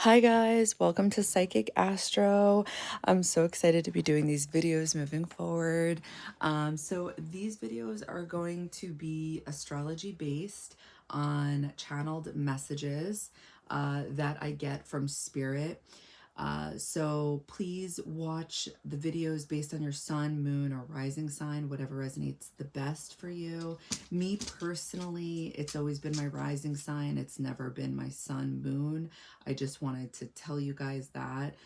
Hi guys, welcome to Psychic Astro. I'm so excited to be doing these videos moving forward. So these videos are going to be astrology based on channeled messages that I get from spirit. So please watch the videos based on your sun, moon, or rising sign, whatever resonates the best for you. Me personally, it's always been my rising sign. It's never been my sun, moon. I just wanted to tell you guys that.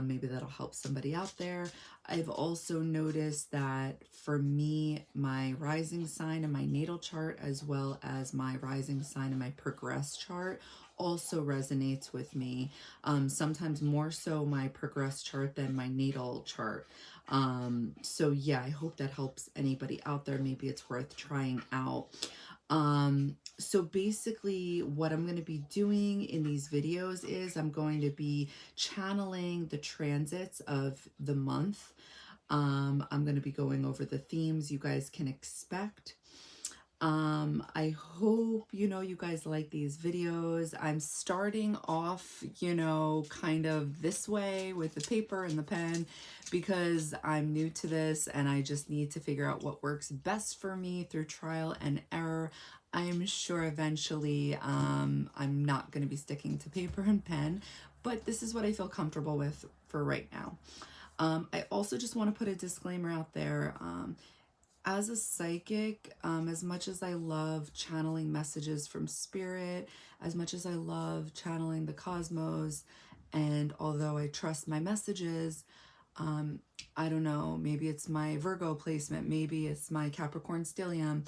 Maybe that'll help somebody out there. I've also noticed that for me, my rising sign and my natal chart, as well as my rising sign and my progress chart, also resonates with me. Sometimes more so my progress chart than my natal chart. So yeah, I hope that helps anybody out there. Maybe it's worth trying out. So basically what I'm going to be doing in these videos is I'm going to be channeling the transits of the month. I'm going to be going over the themes you guys can expect. I hope, you guys like these videos. I'm starting off, kind of this way with the paper and the pen because I'm new to this and I just need to figure out what works best for me through trial and error. I'm sure eventually I'm not going to be sticking to paper and pen, but this is what I feel comfortable with for right now. I also just want to put a disclaimer out there. As a psychic, as much as I love channeling messages from spirit, as much as I love channeling the cosmos, and although I trust my messages, I don't know, maybe it's my Virgo placement, maybe it's my Capricorn stellium.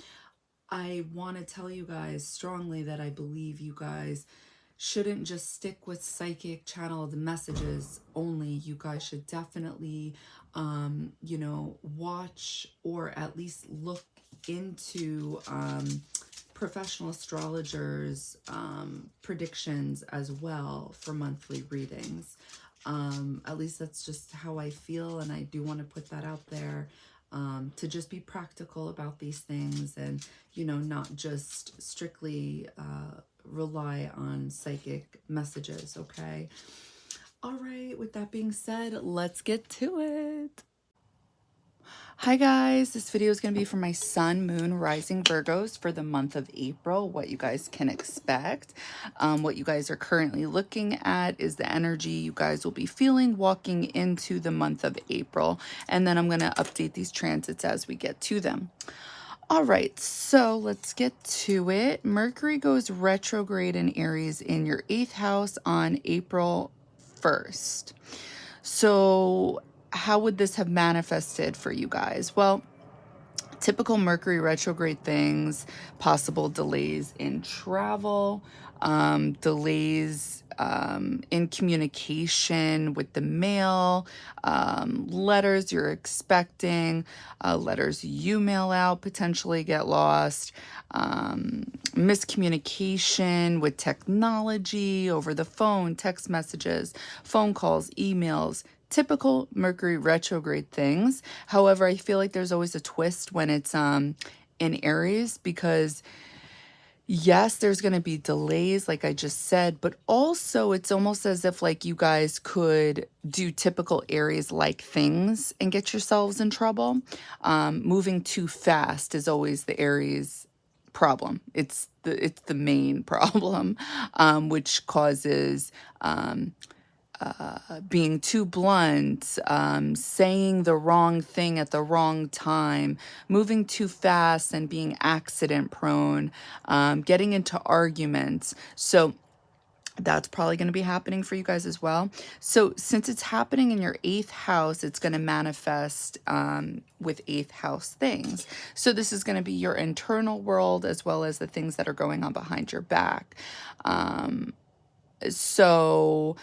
I want to tell you guys strongly that I believe you guys shouldn't just stick with psychic channeled messages only. You guys should definitely, watch or at least look into professional astrologers' predictions as well for monthly readings. At least that's just how I feel, and I do want to put that out there. To just be practical about these things and, not just strictly rely on psychic messages, okay? All right, with that being said, let's get to it. Hi guys, this video is going to be for my sun, moon, rising Virgos for the month of April, what you guys can expect. What you guys are currently looking at is the energy you guys will be feeling walking into the month of April. And then I'm going to update these transits as we get to them. All right, so let's get to it. Mercury goes retrograde in Aries in your 8th house on April 1st. So how would this have manifested for you guys? Well, typical Mercury retrograde things, possible delays in travel, delays in communication with the mail, letters you're expecting, letters you mail out potentially get lost, miscommunication with technology over the phone, text messages, phone calls, emails, typical Mercury retrograde things. However, I feel like there's always a twist when it's in Aries because yes, there's going to be delays like I just said, but also it's almost as if like you guys could do typical Aries like things and get yourselves in trouble. Moving too fast is always the Aries problem. It's the main problem, which causes being too blunt, saying the wrong thing at the wrong time, moving too fast and being accident prone, getting into arguments. So that's probably going to be happening for you guys as well. So since it's happening in your 8th house, it's going to manifest with 8th house things. So this is going to be your internal world as well as the things that are going on behind your back. So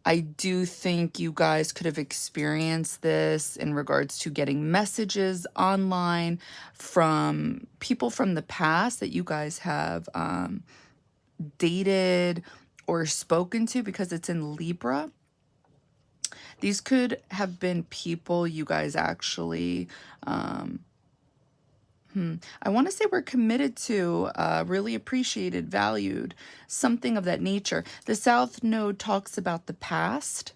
I do think you guys could have experienced this in regards to getting messages online from people from the past that you guys have dated or spoken to because it's in Libra. These could have been people you guys actually I want to say we're committed to, really appreciated, valued, something of that nature. The South Node talks about the past.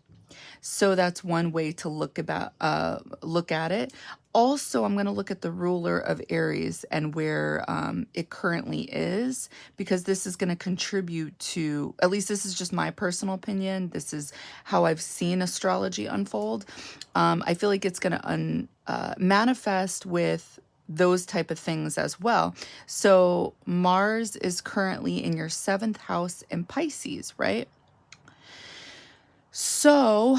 So that's one way to look at it. Also, I'm going to look at the ruler of Aries and where it currently is, because this is going to contribute to, at least this is just my personal opinion. This is how I've seen astrology unfold. I feel like it's going to manifest with those type of things as well. So Mars is currently in your 7th house in Pisces, right? So,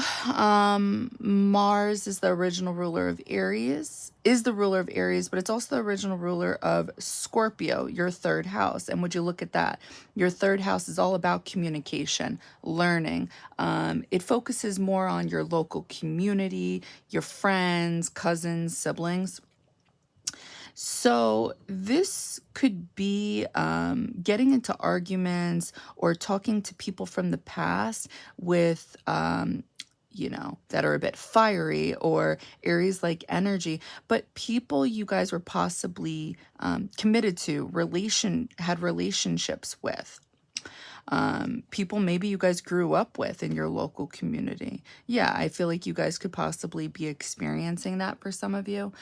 Mars is the original ruler of Aries, but it's also the original ruler of Scorpio, your 3rd house. And would you look at that? Your 3rd house is all about communication, learning. It focuses more on your local community, your friends, cousins, siblings. So this could be getting into arguments or talking to people from the past with, that are a bit fiery or Aries-like energy, but people you guys were possibly committed to, had relationships with. People maybe you guys grew up with in your local community. Yeah, I feel like you guys could possibly be experiencing that for some of you.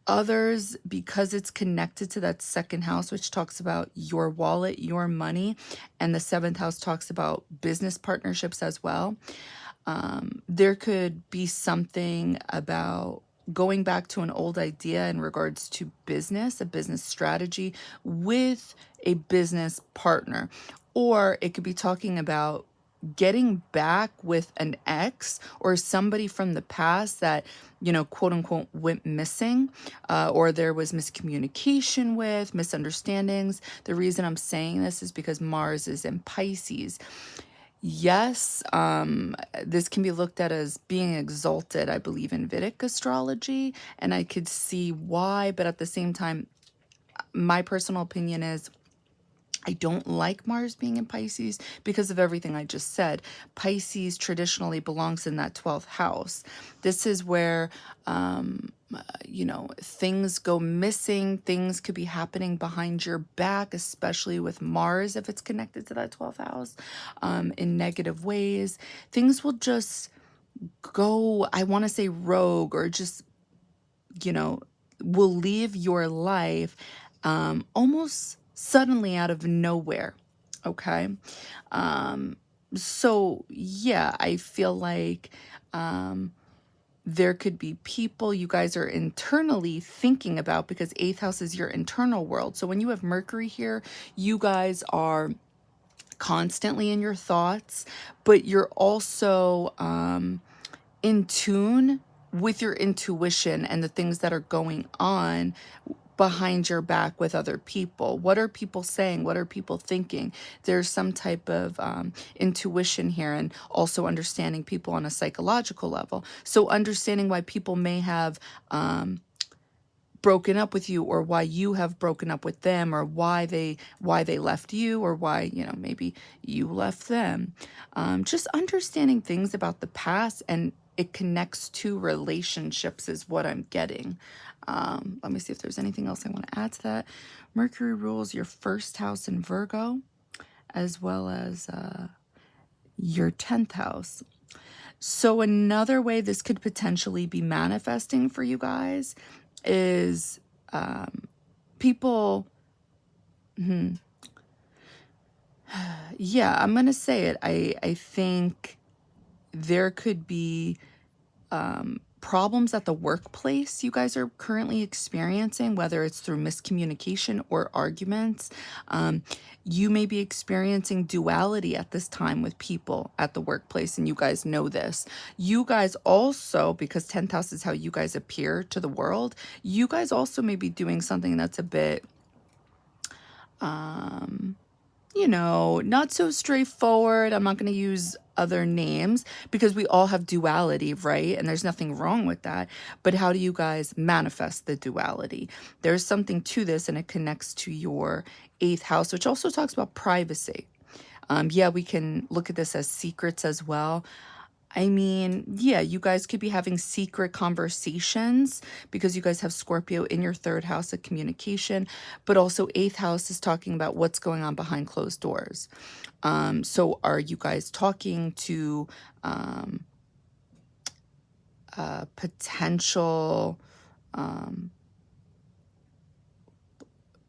Others, because it's connected to that 2nd house, which talks about your wallet, your money, and the 7th house talks about business partnerships as well. There could be something about going back to an old idea in regards to business, a business strategy with a business partner. Or it could be talking about getting back with an ex or somebody from the past that, quote unquote, went missing, or there was miscommunication with, misunderstandings. The reason I'm saying this is because Mars is in Pisces. Yes, this can be looked at as being exalted, I believe, in Vedic astrology, and I could see why, but at the same time, my personal opinion is I don't like Mars being in Pisces because of everything I just said. Pisces traditionally belongs in that 12th house. This is where, things go missing. Things could be happening behind your back, especially with Mars if it's connected to that 12th house, in negative ways. Things will just go, I want to say rogue, or just, will leave your life almost suddenly out of nowhere. Okay. So yeah, I feel like there could be people you guys are internally thinking about, because 8th house is your internal world. So when you have Mercury here, you guys are constantly in your thoughts, but you're also in tune with your intuition and the things that are going on behind your back with other people. What are people saying? What are people thinking? There's some type of intuition here, and also understanding people on a psychological level. So understanding why people may have broken up with you, or why you have broken up with them, or why they left you, or why, maybe you left them. Just understanding things about the past, and it connects to relationships is what I'm getting. Let me see if there's anything else I want to add to that. Mercury rules your 1st house in Virgo, as well as your 10th house. So another way this could potentially be manifesting for you guys is people, yeah, I'm going to say it. I think there could be problems at the workplace you guys are currently experiencing, whether it's through miscommunication or arguments. You may be experiencing duality at this time with people at the workplace, and you guys know this. You guys also, because 10th house is how you guys appear to the world, you guys also may be doing something that's a bit not so straightforward. I'm not going to use other names because we all have duality, right? And there's nothing wrong with that. But how do you guys manifest the duality? There's something to this, and it connects to your 8th house, which also talks about privacy. Yeah, we can look at this as secrets as well. I mean, yeah, you guys could be having secret conversations because you guys have Scorpio in your third house of communication, but also eighth house is talking about what's going on behind closed doors. So are you guys talking to potential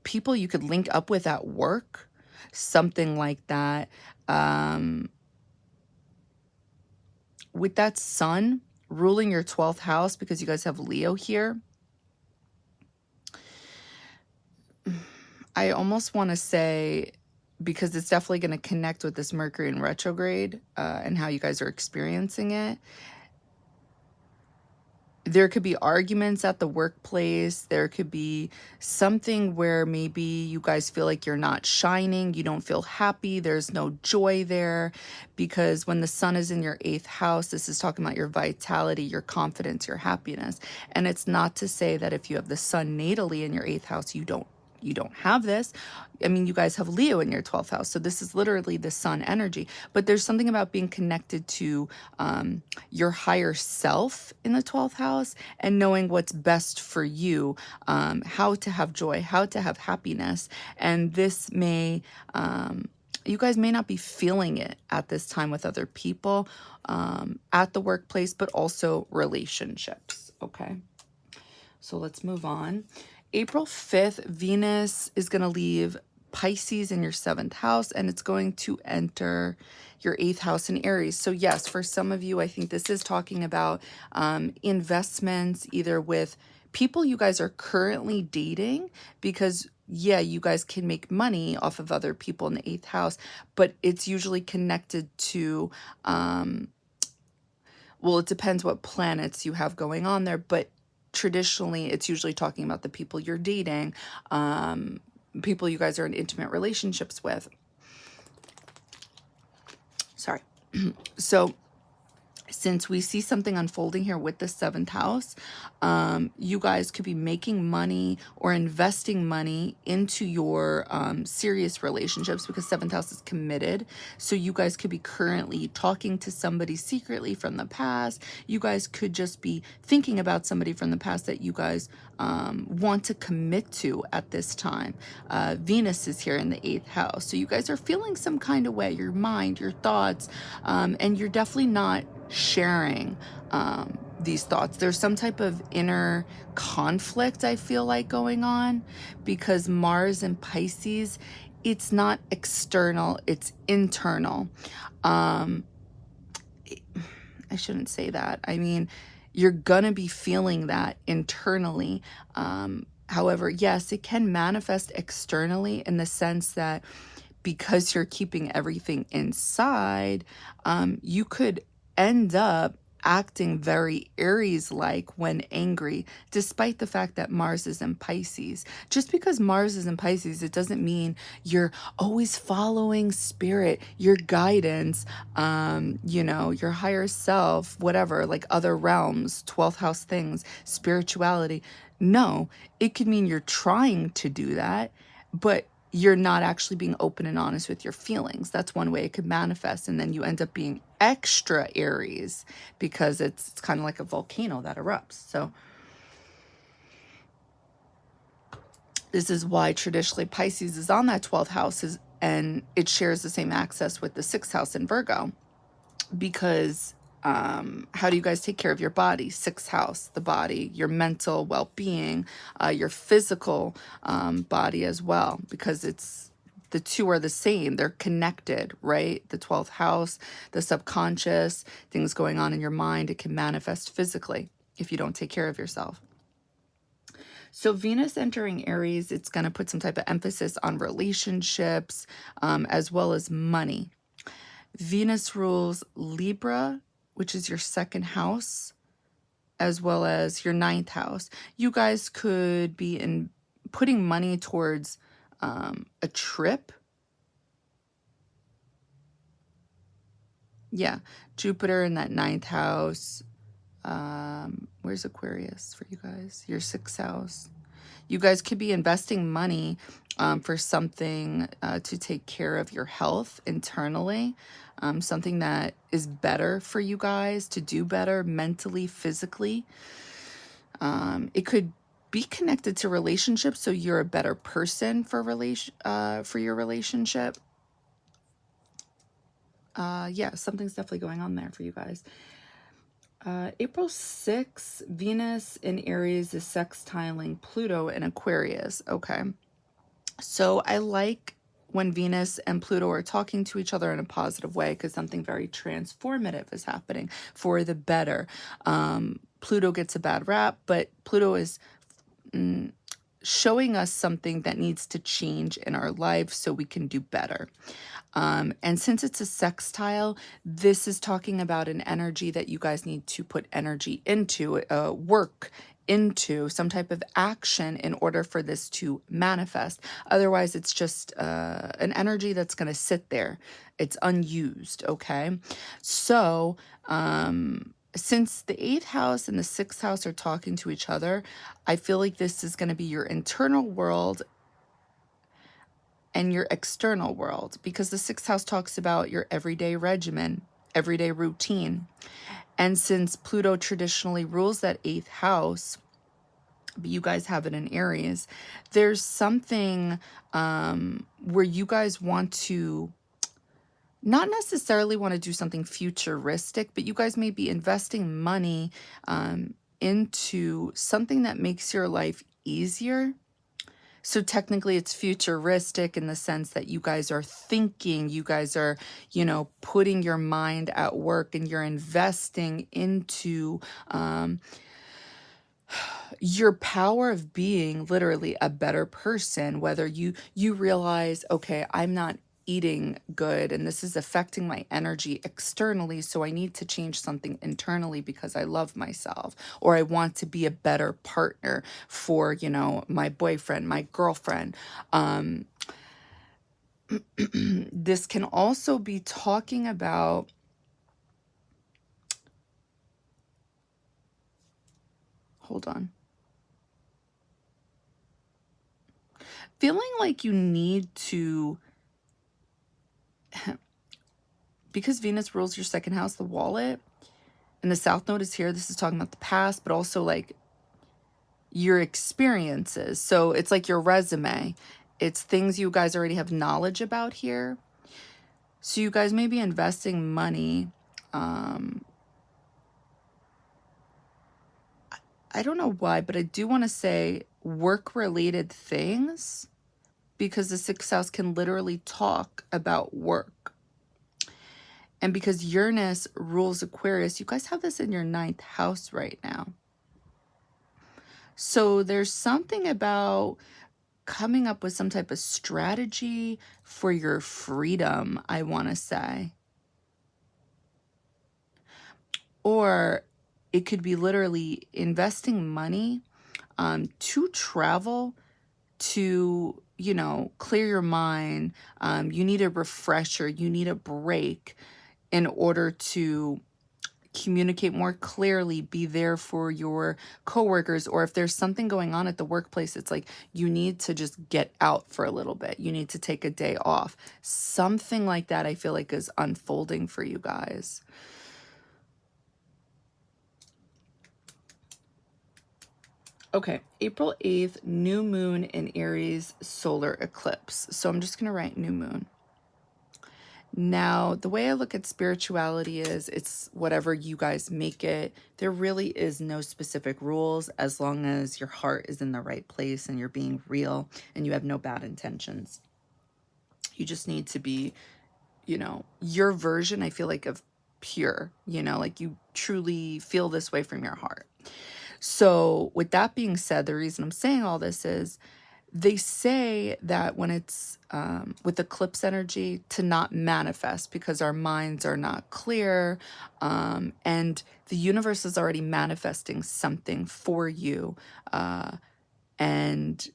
people you could link up with at work? Something like that. With that sun ruling your 12th house, because you guys have Leo here, I almost want to say, because it's definitely going to connect with this Mercury in retrograde and how you guys are experiencing it. There could be arguments at the workplace. There could be something where maybe you guys feel like you're not shining. You don't feel happy. There's no joy there, because when the sun is in your eighth house, this is talking about your vitality, your confidence, your happiness. And it's not to say that if you have the sun natally in your eighth house, you don't have this. I mean, you guys have Leo in your 12th house. So this is literally the sun energy. But there's something about being connected to your higher self in the 12th house and knowing what's best for you, how to have joy, how to have happiness. And this may, you guys may not be feeling it at this time with other people at the workplace, but also relationships. Okay. So let's move on. April 5th, Venus is going to leave Pisces in your 7th house, and it's going to enter your 8th house in Aries. So yes, for some of you, I think this is talking about investments, either with people you guys are currently dating, because yeah, you guys can make money off of other people in the 8th house, but it's usually connected to, well, it depends what planets you have going on there, but traditionally it's usually talking about the people you're dating, people you guys are in intimate relationships with. Sorry. So since we see something unfolding here with the 7th house, you guys could be making money or investing money into your serious relationships, because 7th house is committed. So you guys could be currently talking to somebody secretly from the past. You guys could just be thinking about somebody from the past that you guys want to commit to at this time. Venus is here in the 8th house. So you guys are feeling some kind of way, your mind, your thoughts, and you're definitely not sharing these thoughts. There's some type of inner conflict, I feel like, going on, because Mars and Pisces, it's not external, it's internal. I shouldn't say that. I mean, you're gonna be feeling that internally. However, yes, it can manifest externally in the sense that because you're keeping everything inside, you could end up acting very Aries-like when angry, despite the fact that Mars is in Pisces. Just because Mars is in Pisces, it doesn't mean you're always following spirit, your guidance, you know, your higher self, whatever, like other realms, 12th house things, spirituality. No, it could mean you're trying to do that, but you're not actually being open and honest with your feelings. That's one way it could manifest. And then you end up being extra Aries because it's kind of like a volcano that erupts. So this is why traditionally Pisces is on that 12th house, and it shares the same access with the 6th house in Virgo, because how do you guys take care of your body? 6th house, the body, your mental well-being, your physical body as well, because the two are the same. They're connected, right? The 12th house, the subconscious, things going on in your mind, it can manifest physically if you don't take care of yourself. So Venus entering Aries, it's going to put some type of emphasis on relationships, as well as money. Venus rules Libra, which is your 2nd house, as well as your 9th house. You guys could be putting money towards a trip. Yeah, Jupiter in that 9th house. Where's Aquarius for you guys? Your 6th house. You guys could be investing money for something to take care of your health internally, something that is better for you guys, to do better mentally, physically. It could be connected to relationships, so you're a better person for your relationship. Yeah, something's definitely going on there for you guys. April 6th, Venus in Aries is sextiling Pluto in Aquarius. Okay. So I like when Venus and Pluto are talking to each other in a positive way, because something very transformative is happening for the better. Pluto gets a bad rap, but Pluto is showing us something that needs to change in our life so we can do better. And since it's a sextile, this is talking about an energy that you guys need to put energy into, work into, some type of action in order for this to manifest. Otherwise, it's just an energy that's going to sit there. It's unused, okay? So, since the 8th house and the 6th house are talking to each other, I feel like this is going to be your internal world and your external world, because the 6th house talks about your everyday regimen, everyday routine. And since Pluto traditionally rules that 8th house, but you guys have it in Aries, there's something where you guys want to not necessarily want to do something futuristic, but you guys may be investing money into something that makes your life easier. So technically it's futuristic in the sense that you guys are thinking, you guys are, you know, putting your mind at work, and you're investing into your power of being literally a better person, whether you realize, okay, I'm not eating good and this is affecting my energy externally, so I need to change something internally because I love myself, or I want to be a better partner for, you know, my boyfriend, my girlfriend. This can also be talking about, hold on, feeling like you need to, because Venus rules your 2nd house, the wallet, and the South Node is here. This is talking about the past, but also like your experiences. So it's like your resume. It's things you guys already have knowledge about here. So you guys may be investing money. I don't know why, but I do want to say work-related things, because the 6th house can literally talk about work. And because Uranus rules Aquarius, you guys have this in your 9th house right now. So there's something about coming up with some type of strategy for your freedom, I want to say. Or it could be literally investing money to travel, to, you know, clear your mind. You need a refresher, you need a break in order to communicate more clearly, be there for your coworkers, or if there's something going on at the workplace, it's like you need to just get out for a little bit. You need to take a day off. Something like that I feel like is unfolding for you guys. Okay, April 8th, new moon in Aries, solar eclipse. So I'm just going to write new moon. Now, the way I look at spirituality is it's whatever you guys make it. There really is no specific rules as long as your heart is in the right place and you're being real and you have no bad intentions. You just need to be, you know, your version, I feel like, of pure, you know, like you truly feel this way from your heart. So with that being said, the reason I'm saying all this is they say that when it's with eclipse energy, to not manifest because our minds are not clear, and the universe is already manifesting something for you, and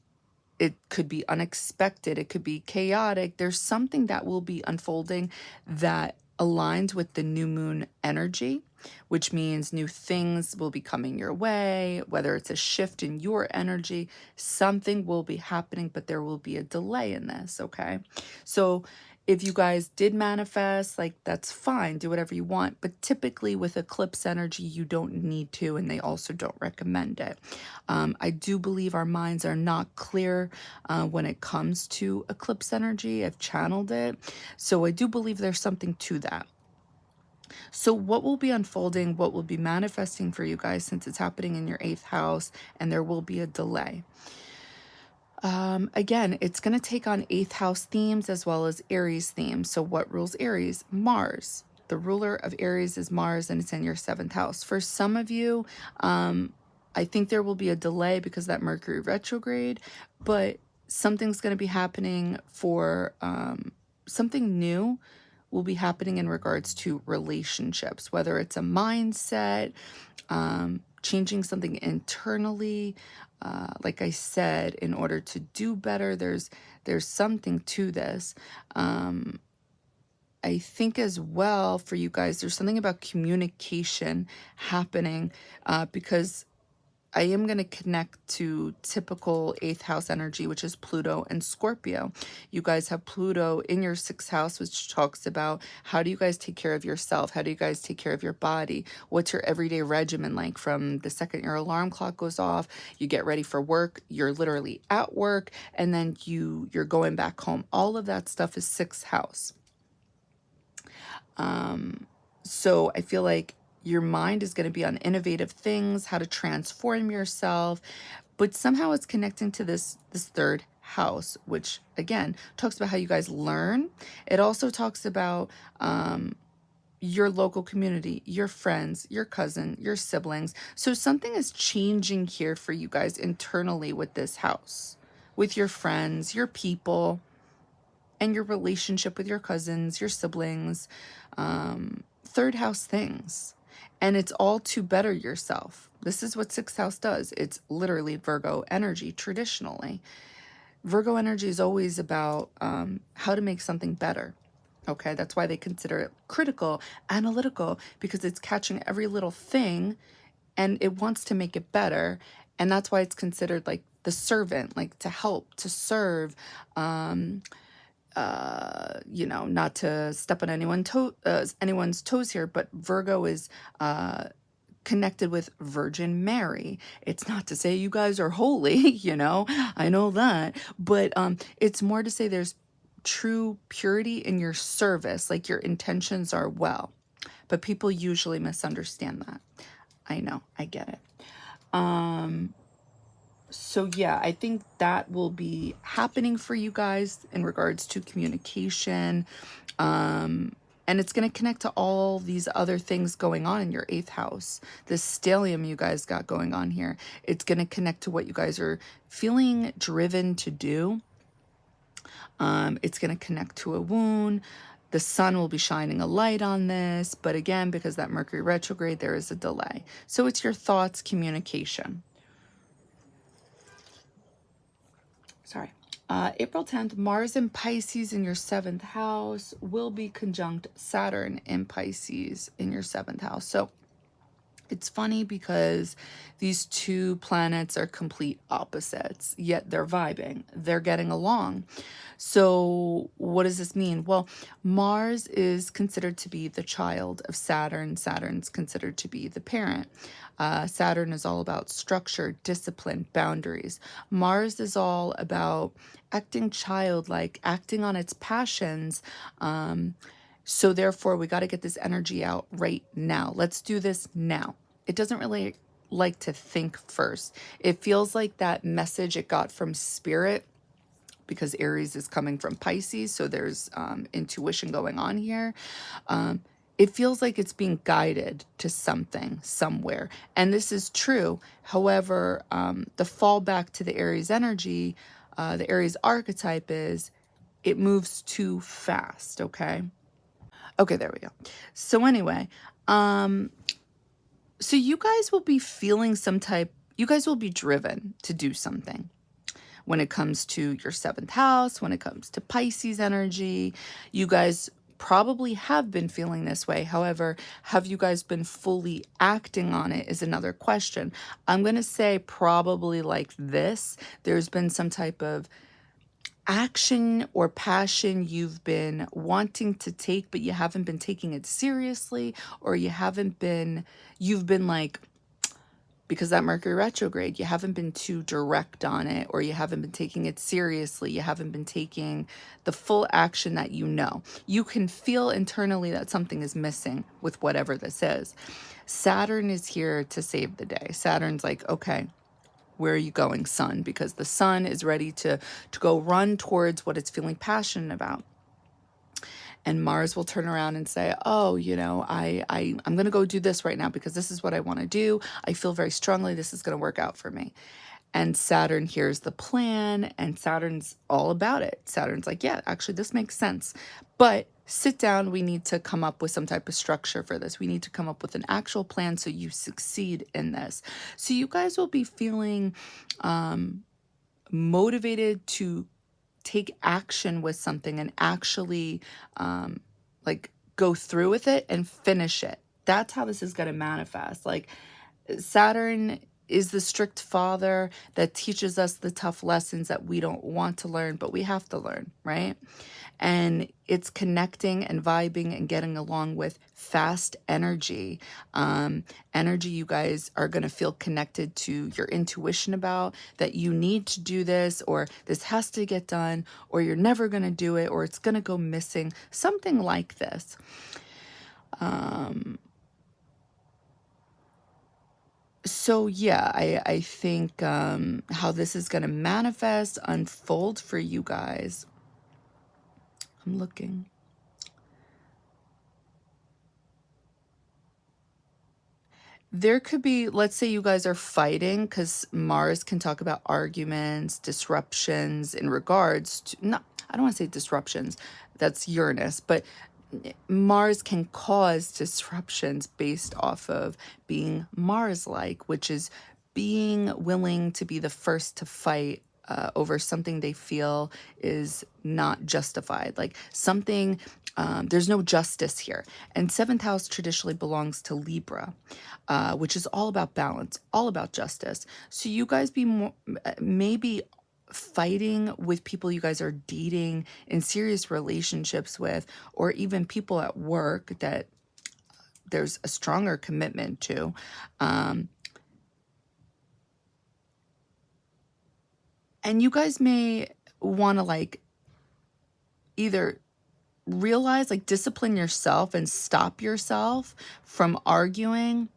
it could be unexpected, it could be chaotic. There's something that will be unfolding that aligned with the new moon energy, which means new things will be coming your way, whether it's a shift in your energy, something will be happening, but there will be a delay in this, okay? So if you guys did manifest, like, that's fine, do whatever you want, but typically with eclipse energy, you don't need to, and they also don't recommend it. I do believe our minds are not clear when it comes to eclipse energy. I've channeled it, so I do believe there's something to that. So what will be unfolding, what will be manifesting for you guys, since it's happening in your 8th house and there will be a delay? Again, it's going to take on 8th house themes as well as Aries themes. So what rules Aries? Mars. The ruler of Aries is Mars, and it's in your 7th house. For some of you, I think there will be a delay because of that Mercury retrograde, but something's going to be happening for something new will be happening in regards to relationships, whether it's a mindset, changing something internally. Like I said, in order to do better, there's something to this. I think as well for you guys, there's something about communication happening because I am going to connect to typical 8th house energy, which is Pluto and Scorpio. You guys have Pluto in your 6th house, which talks about how do you guys take care of yourself? How do you guys take care of your body? What's your everyday regimen like? From the second your alarm clock goes off, you get ready for work, you're literally at work, and then you're going back home. All of that stuff is 6th house. So I feel like your mind is going to be on innovative things, how to transform yourself, but somehow it's connecting to this 3rd house, which again talks about how you guys learn. It also talks about your local community, your friends, your cousin, your siblings. So something is changing here for you guys internally with this house, with your friends, your people, and your relationship with your cousins, your siblings, 3rd house things. And it's all to better yourself. This is what 6th house does. It's literally Virgo energy traditionally. Virgo energy is always about how to make something better. Okay, that's why they consider it critical, analytical, because it's catching every little thing and it wants to make it better. And that's why it's considered like the servant, like to help, to serve, you know, not to step on anyone's toes here, but Virgo is connected with Virgin Mary. It's not to say you guys are holy, you know, I know that, but it's more to say there's true purity in your service, like your intentions are well, but people usually misunderstand that. I know, I get it. So yeah, I think that will be happening for you guys in regards to communication. And it's going to connect to all these other things going on in your 8th house. This stellium you guys got going on here. It's going to connect to what you guys are feeling driven to do. It's going to connect to a wound. The sun will be shining a light on this. But again, because that Mercury retrograde, there is a delay. So it's your thoughts, communication. Sorry. April 10th, Mars in Pisces in your 7th house will be conjunct Saturn in Pisces in your 7th house. So it's funny because these two planets are complete opposites, yet they're vibing. They're getting along. So what does this mean? Well, Mars is considered to be the child of Saturn. Saturn's considered to be the parent. Saturn is all about structure, discipline, boundaries. Mars is all about acting childlike, acting on its passions. So therefore, we got to get this energy out right now. Let's do this now. It doesn't really like to think first. It feels like that message it got from spirit, because Aries is coming from Pisces, so there's intuition going on here. It feels like it's being guided to something somewhere, and this is true. However, the fallback to the Aries energy, the Aries archetype is it moves too fast. Okay, there we go. So anyway, so you guys will be feeling you guys will be driven to do something. When it comes to your 7th house, when it comes to Pisces energy, you guys probably have been feeling this way. However, have you guys been fully acting on it is another question. I'm going to say probably like this. There's been some type of action or passion you've been wanting to take, but you haven't been taking it seriously, or you've been like, because that Mercury retrograde, you haven't been too direct on it, or you haven't been taking it seriously. You haven't been taking the full action that you know. You can feel internally that something is missing with whatever this is. Saturn is here to save the day. Saturn's like, okay, where are you going, sun? Because the sun is ready to go run towards what it's feeling passionate about. And Mars will turn around and say, oh, you know, I'm going to go do this right now because this is what I want to do. I feel very strongly this is going to work out for me. And Saturn hears the plan, and Saturn's all about it. Saturn's like, yeah, actually, this makes sense. But sit down. We need to come up with some type of structure for this. We need to come up with an actual plan so you succeed in this. So you guys will be feeling motivated to take action with something and actually like go through with it and finish it. That's how this is going to manifest. Like Saturn is the strict father that teaches us the tough lessons that we don't want to learn, but we have to learn, right? And it's connecting and vibing and getting along with fast energy. Energy you guys are going to feel connected to your intuition about, that you need to do this, or this has to get done, or you're never going to do it, or it's going to go missing, something like this. So yeah, I think how this is going to manifest, unfold for you guys. I'm looking. There could be, let's say you guys are fighting, because Mars can talk about arguments, disruptions in regards to, not, I don't want to say disruptions, that's Uranus, but Mars can cause disruptions based off of being Mars-like, which is being willing to be the first to fight over something they feel is not justified. Like something, there's no justice here. And seventh house traditionally belongs to Libra, which is all about balance, all about justice. So you guys be more, maybe fighting with people you guys are dating, in serious relationships with, or even people at work that there's a stronger commitment to. And you guys may want to like either realize, like discipline yourself and stop yourself from arguing,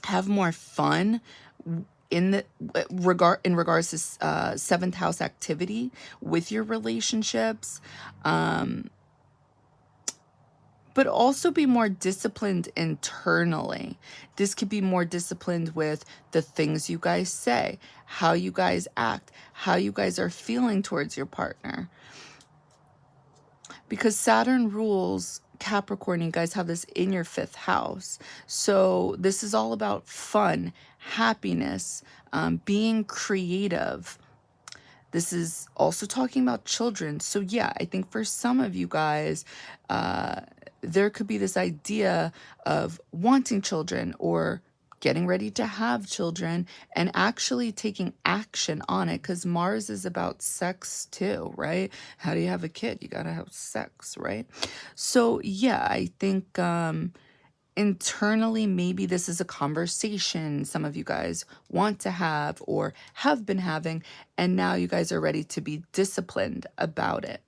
have more fun in the in regards to seventh house activity with your relationships, but also be more disciplined internally. This could be more disciplined with the things you guys say, how you guys act, how you guys are feeling towards your partner. Because Saturn rules Capricorn, you guys have this in your fifth house. So this is all about fun, happiness, being creative. This is also talking about children. So yeah, I think for some of you guys, there could be this idea of wanting children or getting ready to have children and actually taking action on it, because Mars is about sex too, right? How do you have a kid? You gotta have sex, right? So yeah, I think internally, maybe this is a conversation some of you guys want to have or have been having, and now you guys are ready to be disciplined about it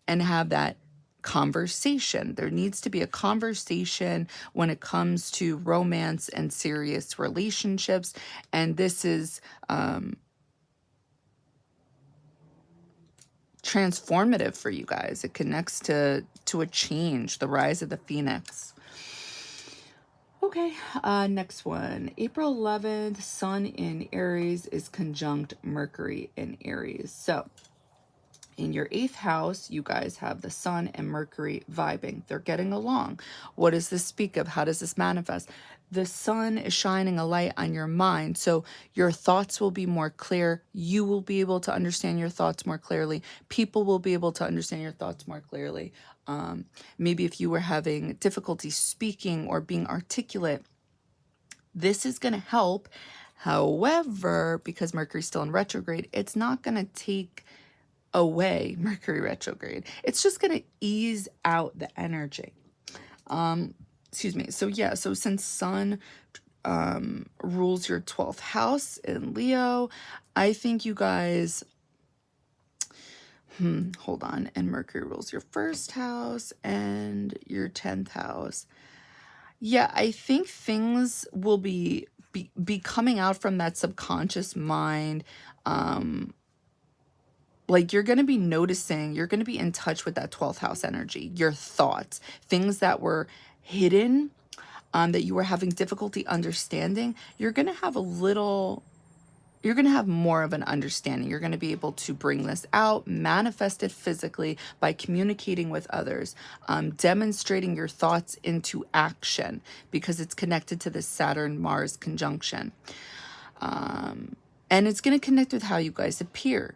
and have that conversation. There needs to be a conversation when it comes to romance and serious relationships, and this is transformative for you guys. It connects to a change, the rise of the phoenix. Okay, next one. April 11th, Sun in Aries is conjunct Mercury in Aries. So In your 8th house, you guys have the Sun and Mercury vibing. They're getting along. What does this speak of? How does this manifest? The sun is shining a light on your mind, so your thoughts will be more clear. You will be able to understand your thoughts more clearly. People will be able to understand your thoughts more clearly. Maybe if you were having difficulty speaking or being articulate, this is going to help. However, because Mercury's still in retrograde, it's not going to take away Mercury retrograde. It's just going to ease out the energy. Excuse me. So yeah, so since Sun rules your 12th house in Leo, I think you guys, hold on, and Mercury rules your 1st house and your 10th house. Yeah, I think things will be coming out from that subconscious mind. Like you're going to be noticing, you're going to be in touch with that 12th house energy, your thoughts, things that were hidden, that you were having difficulty understanding. You're going to have you're going to have more of an understanding. You're going to be able to bring this out, manifest it physically by communicating with others, demonstrating your thoughts into action because it's connected to this Saturn-Mars conjunction. And it's going to connect with how you guys appear.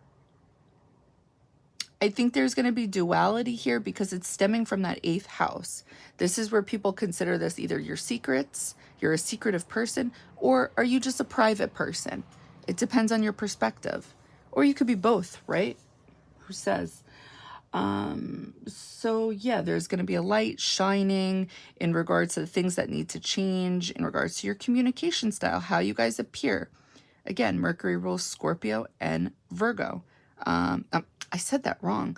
I think there's going to be duality here because it's stemming from that 8th house. This is where people consider this either your secrets, you're a secretive person, or are you just a private person? It depends on your perspective. Or you could be both, right? Who says? So yeah, there's going to be a light shining in regards to the things that need to change, in regards to your communication style, how you guys appear. Again, Mercury rules Scorpio and Virgo. I said that wrong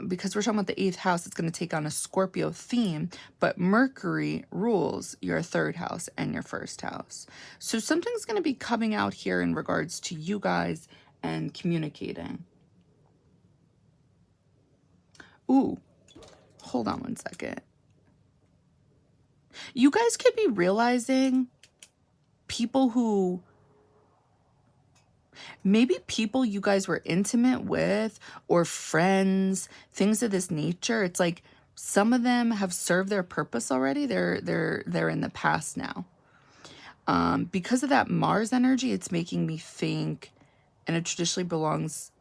because we're talking about the 8th house. It's going to take on a Scorpio theme, but Mercury rules your 3rd house and your 1st house. So something's going to be coming out here in regards to you guys and communicating. Ooh, hold on one second. You guys could be realizing people who, maybe people you guys were intimate with or friends, things of this nature. It's like some of them have served their purpose already. They're in the past now. Because of that Mars energy, it's making me think, and it traditionally belongs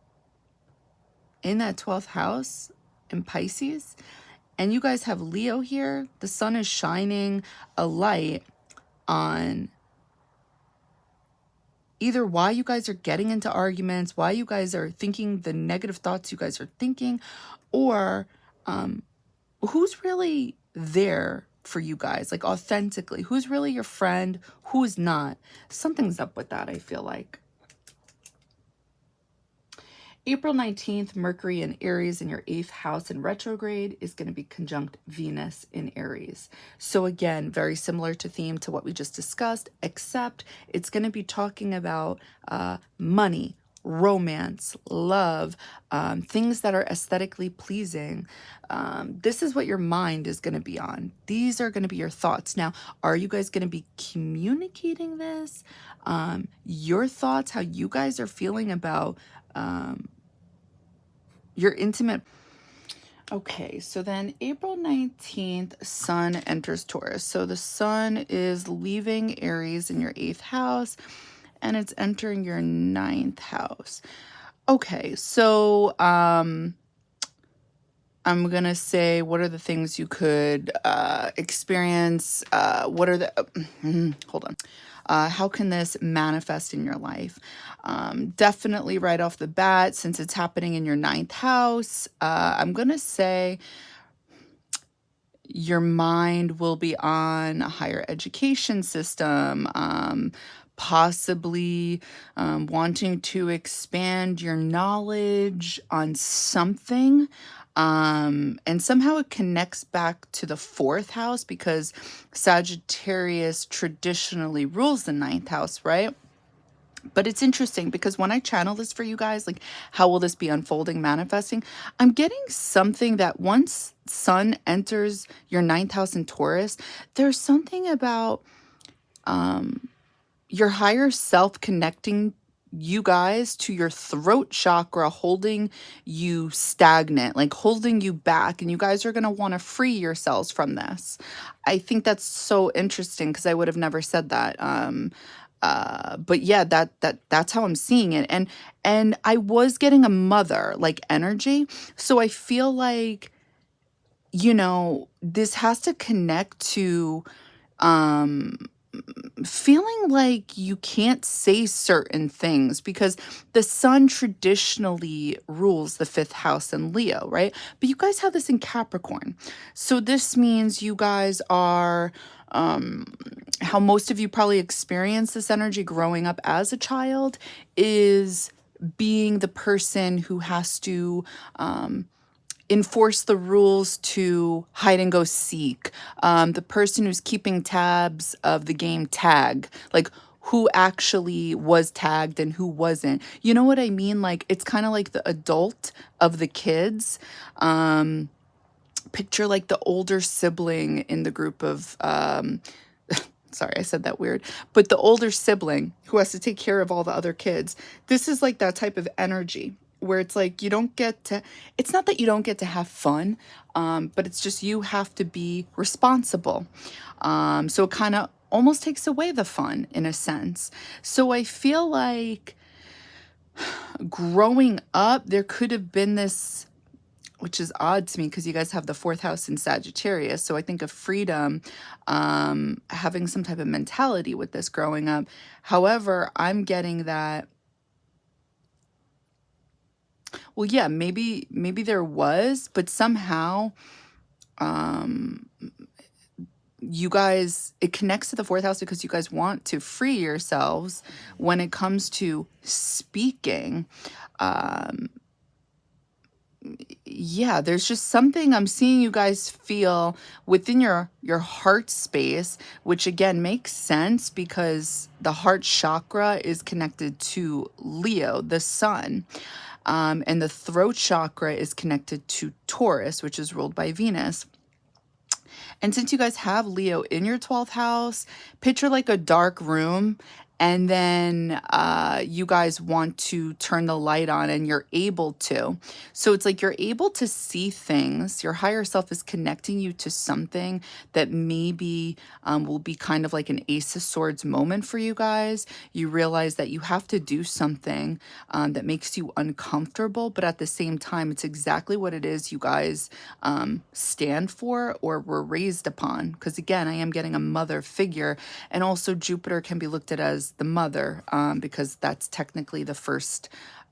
in that 12th house in Pisces. And you guys have Leo here. The sun is shining a light on either why you guys are getting into arguments, why you guys are thinking the negative thoughts you guys are thinking, or who's really there for you guys, like authentically, who's really your friend, who's not. Something's up with that, I feel like. April 19th, Mercury in Aries in your 8th house in retrograde is going to be conjunct Venus in Aries. So again, very similar to theme to what we just discussed, except it's going to be talking about money, romance, love, things that are aesthetically pleasing. This is what your mind is going to be on. These are going to be your thoughts. Now, are you guys going to be communicating this? Your thoughts, how you guys are feeling about your intimate. Okay, so then April 19th, Sun enters Taurus. So the Sun is leaving Aries in your 8th house and it's entering your 9th house. Okay, so I'm gonna say, what are the things you could experience? What are the hold on. How can this manifest in your life? Definitely right off the bat, since it's happening in your 9th house, I'm going to say your mind will be on a higher education system, possibly wanting to expand your knowledge on something. And somehow it connects back to the 4th house because Sagittarius traditionally rules the 9th house, right? But it's interesting because when I channel this for you guys, like how will this be unfolding, manifesting? I'm getting something that once Sun enters your 9th house in Taurus, there's something about your higher self connecting you guys to your throat chakra, holding you stagnant, like holding you back. And you guys are going to want to free yourselves from this. I think that's so interesting because I would have never said that. But yeah, that's how I'm seeing it. And I was getting a mother like energy. So I feel like, you know, this has to connect to um feeling like you can't say certain things because the sun traditionally rules the fifth house in Leo, right? But you guys have this in Capricorn. So this means you guys are, how most of you probably experience this energy growing up as a child is being the person who has to, enforce the rules to hide and go seek. The person who's keeping tabs of the game tag, like who actually was tagged and who wasn't. You know what I mean? Like it's kind of like the adult of the kids. Picture like the older sibling in the group of sorry, I said that weird, but the older sibling who has to take care of all the other kids. This is like that type of energy where it's like you don't get to, it's not that you don't get to have fun, but it's just you have to be responsible. So it kind of almost takes away the fun in a sense. So I feel like growing up, there could have been this, which is odd to me because you guys have the fourth house in Sagittarius. So I think of freedom, having some type of mentality with this growing up. However, I'm getting that, well, yeah, maybe there was, but somehow you guys, it connects to the fourth house because you guys want to free yourselves when it comes to speaking. Yeah, there's just something I'm seeing you guys feel within your heart space, which again makes sense because the heart chakra is connected to Leo, the sun. And the throat chakra is connected to Taurus, which is ruled by Venus. And since you guys have Leo in your 12th house, picture like a dark room, and then you guys want to turn the light on and you're able to. So it's like you're able to see things. Your higher self is connecting you to something that maybe will be kind of like an Ace of Swords moment for you guys. You realize that you have to do something that makes you uncomfortable, but at the same time, it's exactly what it is you guys stand for or were raised upon. Because again, I am getting a mother figure, and also Jupiter can be looked at as the mother, because that's technically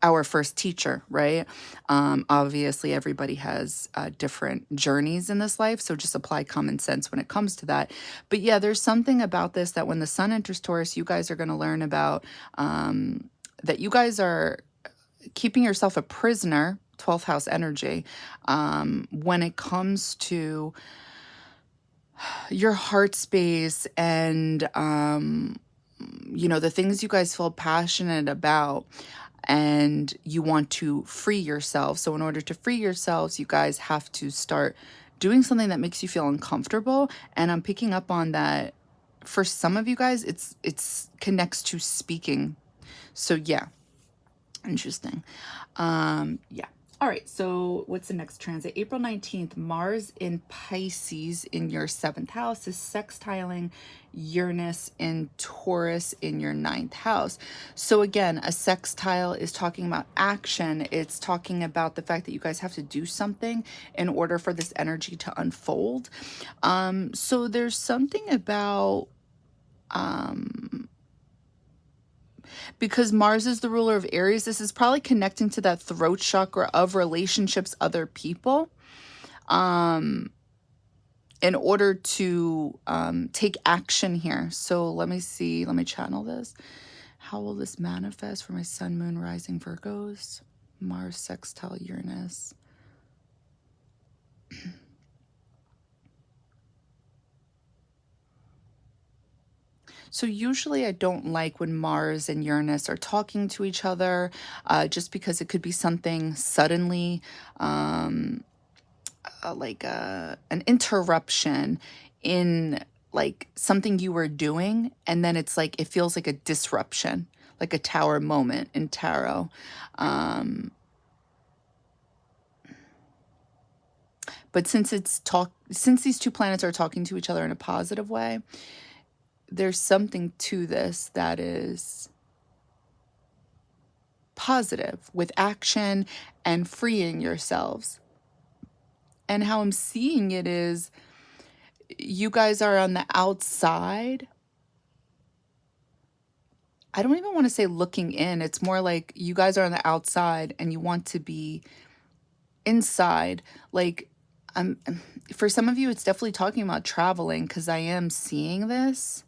our first teacher, right? Obviously, everybody has different journeys in this life, so just apply common sense when it comes to that. But yeah, there's something about this that when the sun enters Taurus, you guys are going to learn about that you guys are keeping yourself a prisoner, 12th house energy, when it comes to your heart space and you know, the things you guys feel passionate about, and you want to free yourself. So in order to free yourselves, you guys have to start doing something that makes you feel uncomfortable. And I'm picking up on that for some of you guys, it's connects to speaking. So yeah, interesting. Yeah. All right, so what's the next transit? April 19th, Mars in Pisces in your 7th house is sextiling Uranus in Taurus in your 9th house. So again, a sextile is talking about action. It's talking about the fact that you guys have to do something in order for this energy to unfold. So there's something about because Mars is the ruler of Aries, this is probably connecting to that throat chakra of relationships, other people, in order to take action here. So let me see, let me channel this. How will this manifest for my sun, moon, rising Virgos? Mars sextile Uranus. So usually I don't like when Mars and Uranus are talking to each other, just because it could be something suddenly, like an interruption in like something you were doing, and then it's like it feels like a disruption. like a tower moment in tarot. But since these two planets are talking to each other in a positive way, there's something to this that is positive with action and freeing yourselves. And how I'm seeing it is you guys are on the outside. I don't even want to say looking in. It's more like you guys are on the outside and you want to be inside. Like, for some of you, it's definitely talking about traveling, because I am seeing this.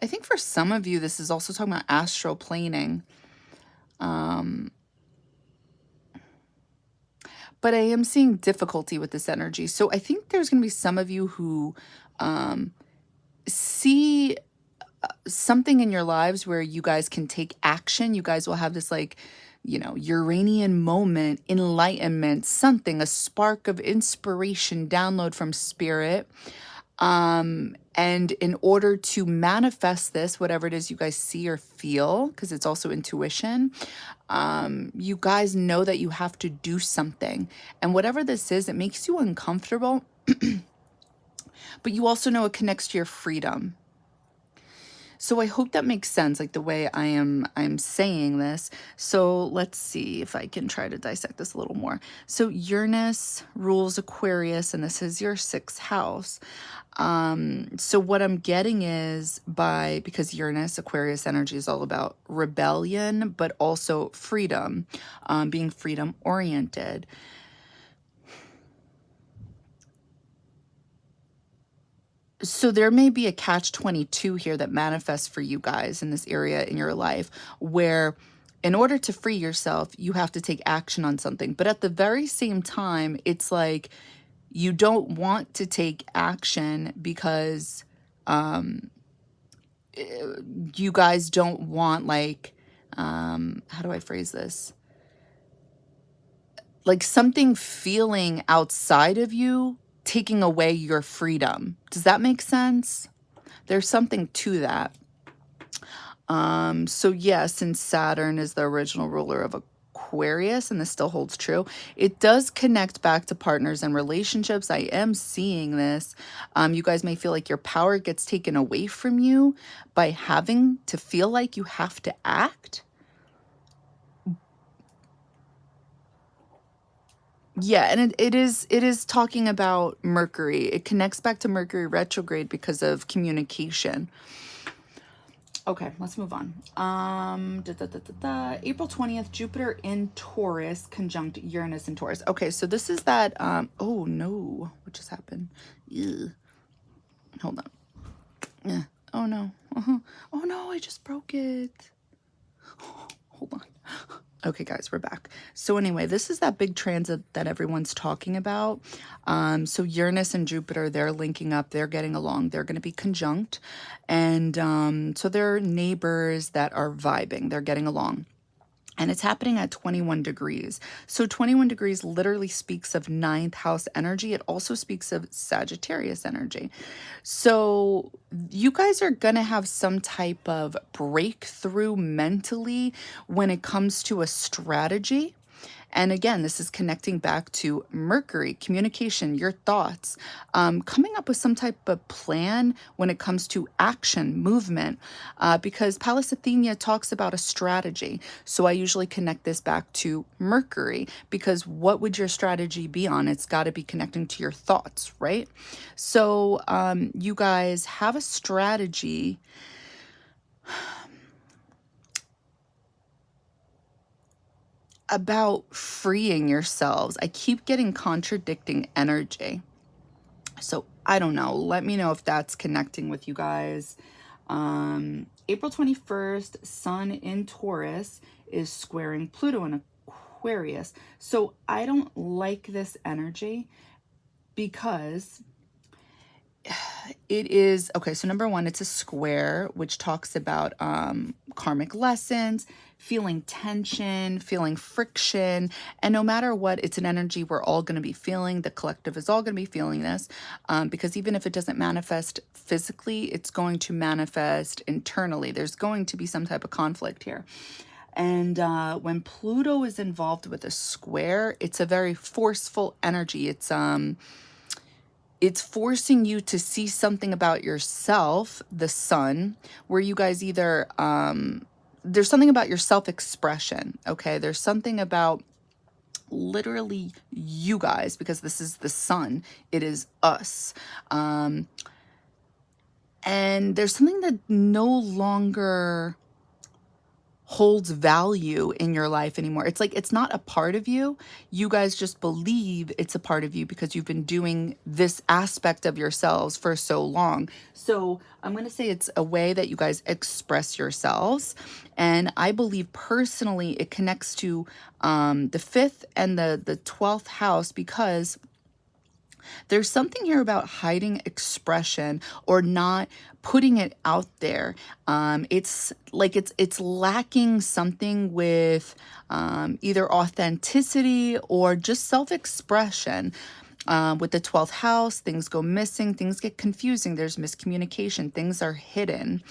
I think for some of you, this is also talking about astral planing. But I am seeing difficulty with this energy. So I think there's going to be some of you who see something in your lives where you guys can take action. You guys will have this, like, you know, Uranian moment, enlightenment, something, a spark of inspiration, download from spirit. And in order to manifest this, whatever it is you guys see or feel, because it's also intuition, you guys know that you have to do something. And whatever this is, it makes you uncomfortable, but you also know it connects to your freedom. So I hope that makes sense, like the way I'm saying this. So let's see if I can try to dissect this a little more. So Uranus rules Aquarius, and this is your 6th house. So what I'm getting is, because Uranus, Aquarius energy is all about rebellion, but also freedom, being freedom oriented. So there may be a catch-22 here that manifests for you guys in this area in your life, where in order to free yourself, you have to take action on something. But at the very same time, it's like you don't want to take action because you guys don't want, like, how do I phrase this? Like something feeling outside of you taking away your freedom. Does that make sense? There's something to that. So yes, since Saturn is the original ruler of Aquarius, and this still holds true, it does connect back to partners and relationships. I am seeing this. You guys may feel like your power gets taken away from you by having to feel like you have to act. Yeah, and it is talking about Mercury. It connects back to Mercury retrograde because of communication. Okay, let's move on. April 20th, Jupiter in Taurus conjunct Uranus in Taurus. Okay, so this is that, oh no, what just happened? Ew. Hold on. Yeah. Oh no. Oh no, I just broke it. Hold on. Okay, guys, we're back. So anyway, this is that big transit that everyone's talking about. So Uranus and Jupiter, they're linking up. They're getting along. They're going to be conjunct. And so they're neighbors that are vibing. They're getting along. And it's happening at 21 degrees. So 21 degrees literally speaks of 9th house energy. It also speaks of Sagittarius energy. So you guys are going to have some type of breakthrough mentally when it comes to a strategy. And again, this is connecting back to Mercury, communication, your thoughts, coming up with some type of plan when it comes to action, movement, because Pallas Athena talks about a strategy. So I usually connect this back to Mercury, because what would your strategy be on? It's got to be connecting to your thoughts, right? So you guys have a strategy about freeing yourselves. I keep getting contradicting energy. So I don't know. Let me know if that's connecting with you guys. April 21st, Sun in Taurus is squaring Pluto in Aquarius. So I don't like this energy because it is, okay, so number one, it's a square, which talks about karmic lessons, feeling tension, feeling friction. And no matter what, it's an energy we're all going to be feeling. The collective is all going to be feeling this, because even if it doesn't manifest physically, it's going to manifest internally. There's going to be some type of conflict here. And when Pluto is involved with a square, it's a very forceful energy. It's forcing you to see something about yourself, the sun, where you guys either, there's something about your self-expression, okay? There's something about literally you guys, because this is the sun, it is us. And there's something that no longer holds value in your life anymore. It's like it's not a part of you. You guys just believe it's a part of you because you've been doing this aspect of yourselves for so long. So I'm going to say it's a way that you guys express yourselves. And I believe personally it connects to the 5th and the 12th house, because there's something here about hiding expression or not putting it out there. It's like it's lacking something with either authenticity or just self-expression. With the 12th house, things go missing, things get confusing, there's miscommunication, things are hidden.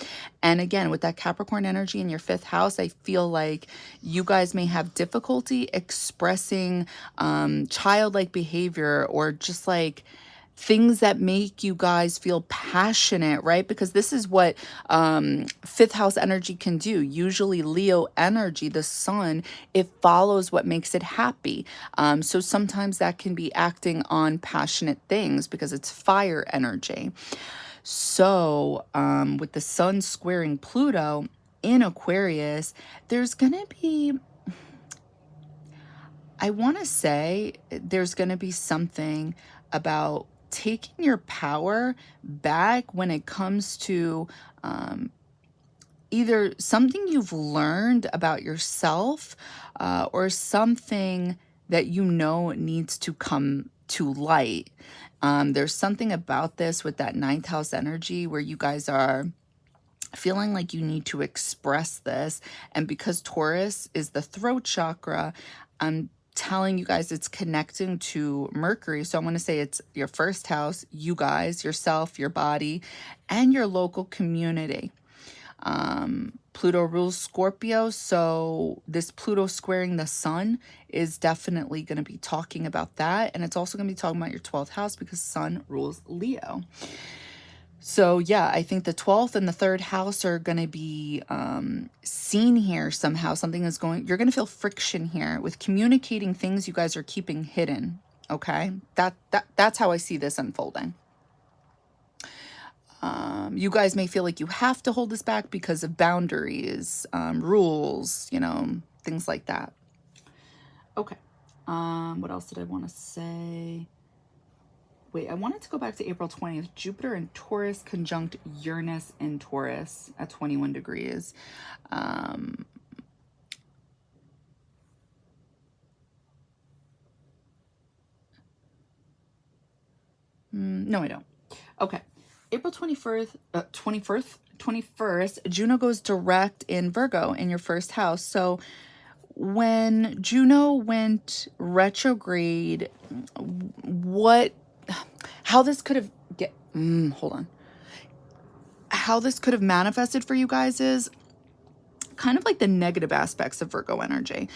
And again, with that Capricorn energy in your 5th house, I feel like you guys may have difficulty expressing childlike behavior, or just like things that make you guys feel passionate, right? Because this is what 5th house energy can do. Usually Leo energy, the sun, it follows what makes it happy. So sometimes that can be acting on passionate things because it's fire energy. So with the sun squaring Pluto in Aquarius, there's going to be, I want to say there's going to be something about taking your power back when it comes to either something you've learned about yourself or something that you know needs to come to light. There's something about this with that 9th house energy where you guys are feeling like you need to express this. And because Taurus is the throat chakra, I'm telling you guys it's connecting to Mercury. So I'm going to say it's your 1st house, you guys, yourself, your body, and your local community. Pluto rules Scorpio, so this Pluto squaring the sun is definitely going to be talking about that. And it's also going to be talking about your 12th house because sun rules Leo. So yeah, I think the 12th and the 3rd house are going to be seen here somehow. Something is going, you're going to feel friction here with communicating things you guys are keeping hidden. Okay, that's how I see this unfolding. You guys may feel like you have to hold this back because of boundaries, rules, you know, things like that. Okay. What else did I want to say? Wait, I wanted to go back to April 20th. Jupiter in Taurus conjunct Uranus in Taurus at 21 degrees. No, I don't. Okay. April 21st, Juno goes direct in Virgo in your 1st house. So when Juno went retrograde, how this could have how this could have manifested for you guys is kind of like the negative aspects of Virgo energy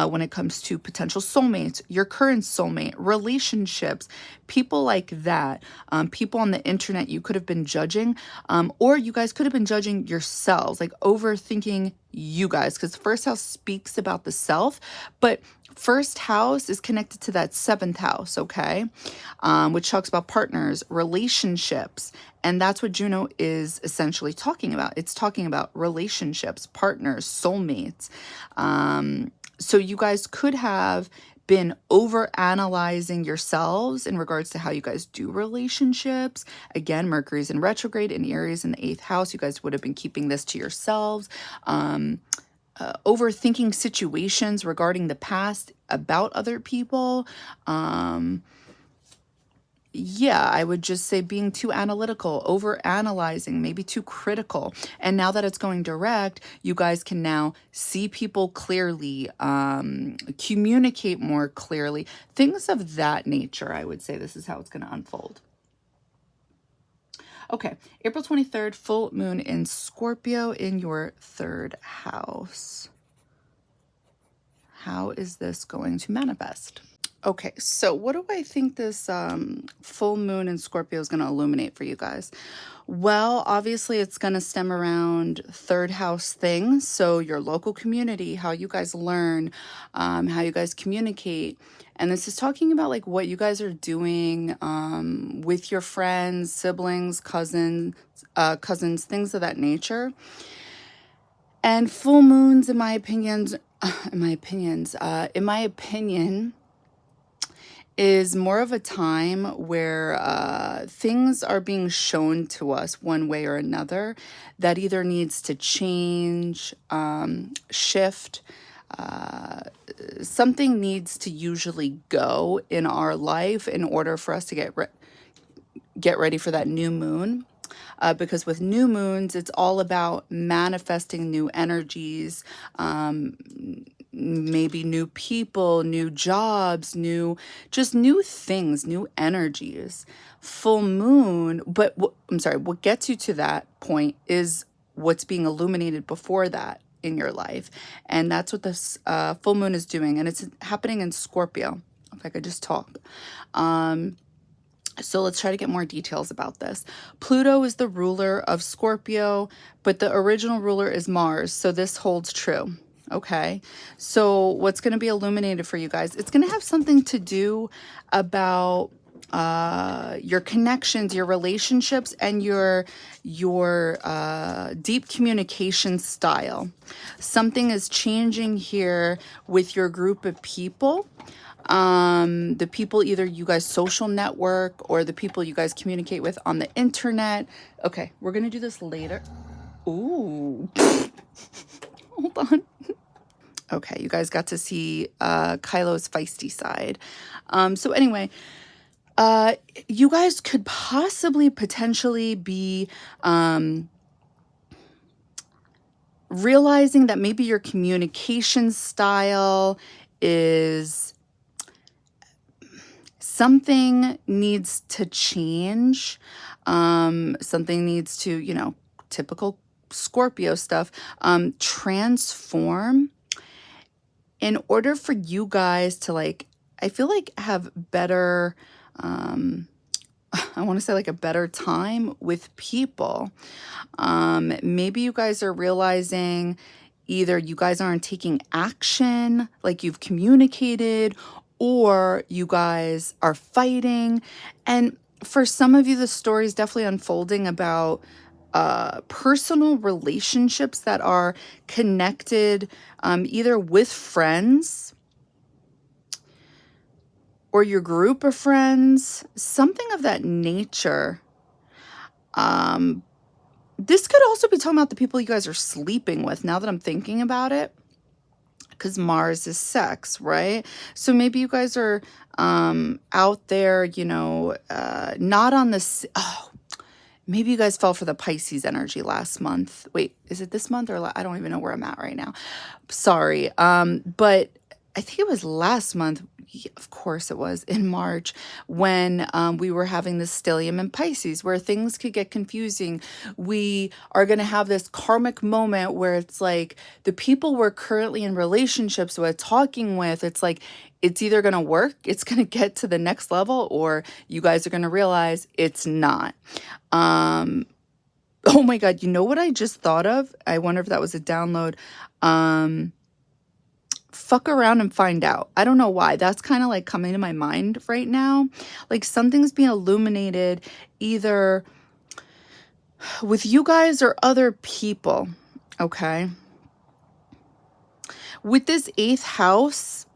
when it comes to potential soulmates, your current soulmate, relationships, people like that, people on the internet you could have been judging, or you guys could have been judging yourselves, like overthinking you guys, because 1st house speaks about the self, but 1st house is connected to that 7th house, okay, which talks about partners, relationships, and that's what Juno is essentially talking about. It's talking about relationships, partners, soulmates. So you guys could have been over analyzing yourselves in regards to how you guys do relationships. Again, Mercury's in retrograde in Aries in the 8th house. You guys would have been keeping this to yourselves. Overthinking situations regarding the past about other people. yeah, I would just say being too analytical, over analyzing, maybe too critical. And now that it's going direct, you guys can now see people clearly, communicate more clearly, things of that nature. I would say this is how it's going to unfold. Okay, April 23rd, full moon in Scorpio in your third house. How is this going to manifest? Okay, so what do I think this full moon in Scorpio is going to illuminate for you guys? Well, obviously it's going to stem around third house things. So your local community, how you guys learn, how you guys communicate. And this is talking about like what you guys are doing with your friends, siblings, cousins, things of that nature. And full moons, in my opinion, is more of a time where things are being shown to us one way or another that either needs to change, shift. Something needs to usually go in our life in order for us to get ready for that new moon. Because with new moons, it's all about manifesting new energies, maybe new people, new jobs, just new things, new energies. Full moon, but I'm sorry, what gets you to that point is what's being illuminated before that in your life. And that's what this full moon is doing. And it's happening in Scorpio, if I could just talk. So let's try to get more details about this. Pluto is the ruler of Scorpio, but the original ruler is Mars. So this holds true. Okay. So what's going to be illuminated for you guys? It's going to have something to do about your connections, your relationships, and your deep communication style. Something is changing here with your group of people. The people either you guys social network or the people you guys communicate with on the internet. Okay, we're gonna do this later. Ooh. Hold on. Okay, you guys got to see Kylo's feisty side. So anyway, you guys could potentially be realizing that maybe your communication style is something needs to change. Something needs to, typical Scorpio stuff, transform in order for you guys to I feel like have better, I want to say a better time with people. Maybe you guys are realizing either you guys aren't taking action like you've communicated, or you guys are fighting. And for some of you, the story is definitely unfolding about personal relationships that are connected either with friends or your group of friends, something of that nature. This could also be talking about the people you guys are sleeping with, now that I'm thinking about it, because Mars is sex, right? So maybe you guys are out there, not on this. Oh, maybe you guys fell for the Pisces energy last month. Wait, is it this month or I don't even know where I'm at right now. Sorry. But I think it was last month. Of course it was in March when we were having this stellium in Pisces where things could get confusing. We are going to have this karmic moment where it's like the people we're currently in relationships with, talking with, it's like it's either going to work, it's going to get to the next level, or you guys are going to realize it's not. Oh my God, you know what I just thought of? I wonder if that was a download. Fuck around and find out. I don't know why. That's kind of coming to my mind right now. Something's being illuminated either with you guys or other people. Okay. With this 8th house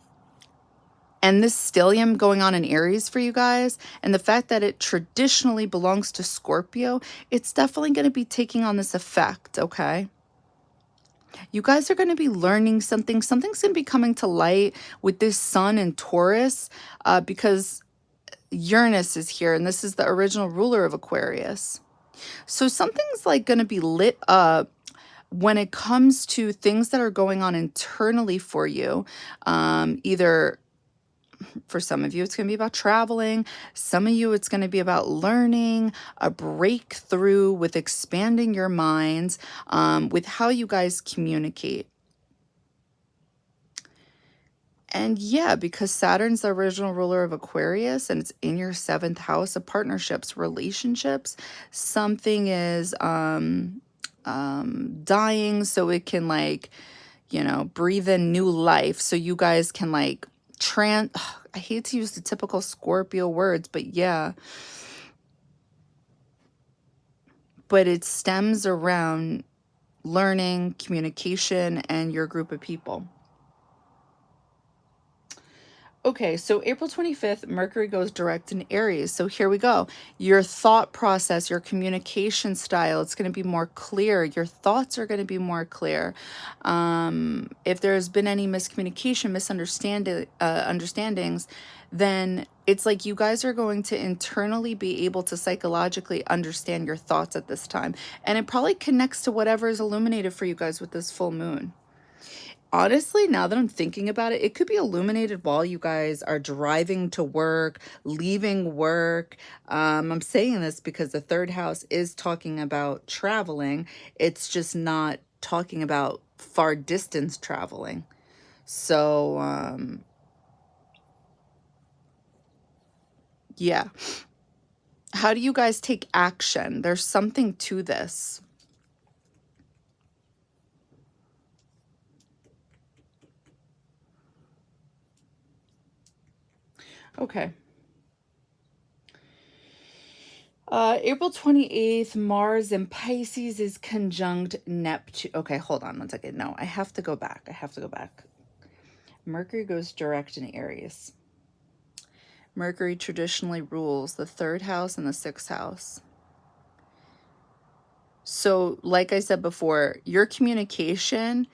and this stellium going on in Aries for you guys, and the fact that it traditionally belongs to Scorpio, it's definitely going to be taking on this effect. Okay. You guys are going to be learning something. Something's going to be coming to light with this sun and Taurus because Uranus is here, and this is the original ruler of Aquarius. So something's like going to be lit up when it comes to things that are going on internally for you. Either for some of you, it's going to be about traveling. Some of you, it's going to be about learning, a breakthrough with expanding your minds, with how you guys communicate. And yeah, because Saturn's the original ruler of Aquarius and it's in your 7th house of partnerships, relationships, something is dying so it can, like, you know, breathe in new life. So you guys can, like, I hate to use the typical Scorpio words, but yeah. But it stems around learning, communication, and your group of people. Okay, so April 25th, Mercury goes direct in Aries. So here we go. Your thought process, your communication style, it's going to be more clear. Your thoughts are going to be more clear. If there's been any miscommunication, understandings, then it's like you guys are going to internally be able to psychologically understand your thoughts at this time. And it probably connects to whatever is illuminated for you guys with this full moon. Honestly, now that I'm thinking about it, it could be illuminated while you guys are driving to work, leaving work. I'm saying this because the 3rd house is talking about traveling. It's just not talking about far distance traveling. So, yeah. How do you guys take action? There's something to this. Okay. April 28th, Mars in Pisces is conjunct Neptune. Okay, hold on one second. No, I have to go back. Mercury goes direct in Aries. Mercury traditionally rules the 3rd house and the 6th house. So, like I said before, your communication,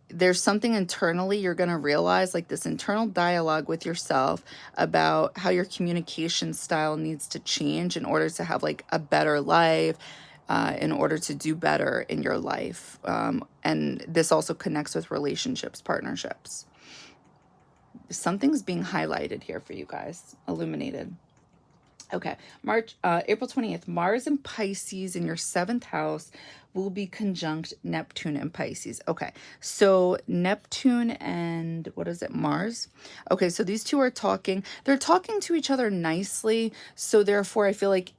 there's something internally you're going to realize, like this internal dialogue with yourself about how your communication style needs to change in order to have, like, a better life, in order to do better in your life. And this also connects with relationships, partnerships. Something's being highlighted here for you guys, illuminated. Okay, April 20th, Mars and Pisces in your 7th house will be conjunct Neptune and Pisces. Okay, so Neptune and what is it, Mars? Okay, so these two are talking. They're talking to each other nicely. So therefore, I feel like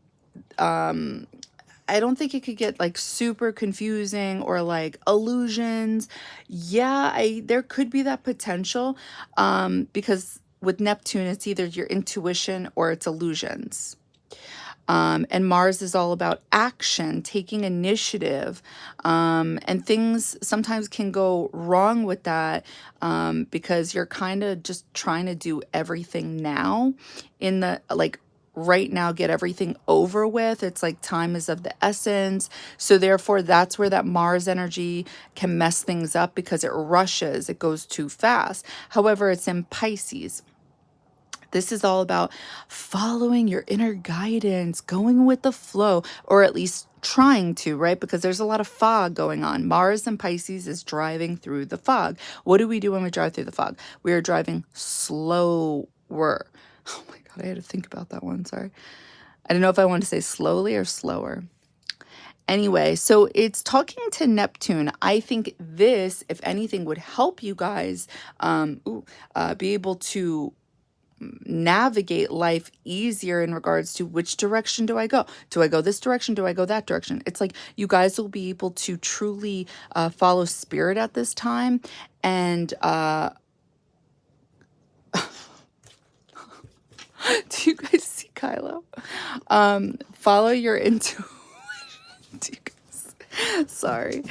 I don't think it could get, like, super confusing or, like, illusions. Yeah, there could be that potential, because with Neptune, it's either your intuition or it's illusions. And Mars is all about action, taking initiative, and things sometimes can go wrong with that, because you're kind of just trying to do everything now in the, like, right now, get everything over with. It's like time is of the essence. So therefore, that's where that Mars energy can mess things up because it rushes, it goes too fast. However, it's in Pisces. This is all about following your inner guidance, going with the flow, or at least trying to, right? Because there's a lot of fog going on. Mars and Pisces is driving through the fog. What do we do when we drive through the fog? We are driving slower. Oh my God, I had to think about that one. Sorry. I don't know if I want to say slowly or slower. Anyway, so it's talking to Neptune. I think this, if anything, would help you guys be able to navigate life easier in regards to which direction do I go? Do I go this direction? Do I go that direction? It's like you guys will be able to truly follow spirit at this time. And do you guys see Kylo? Follow your intuition. Do you guys? Sorry.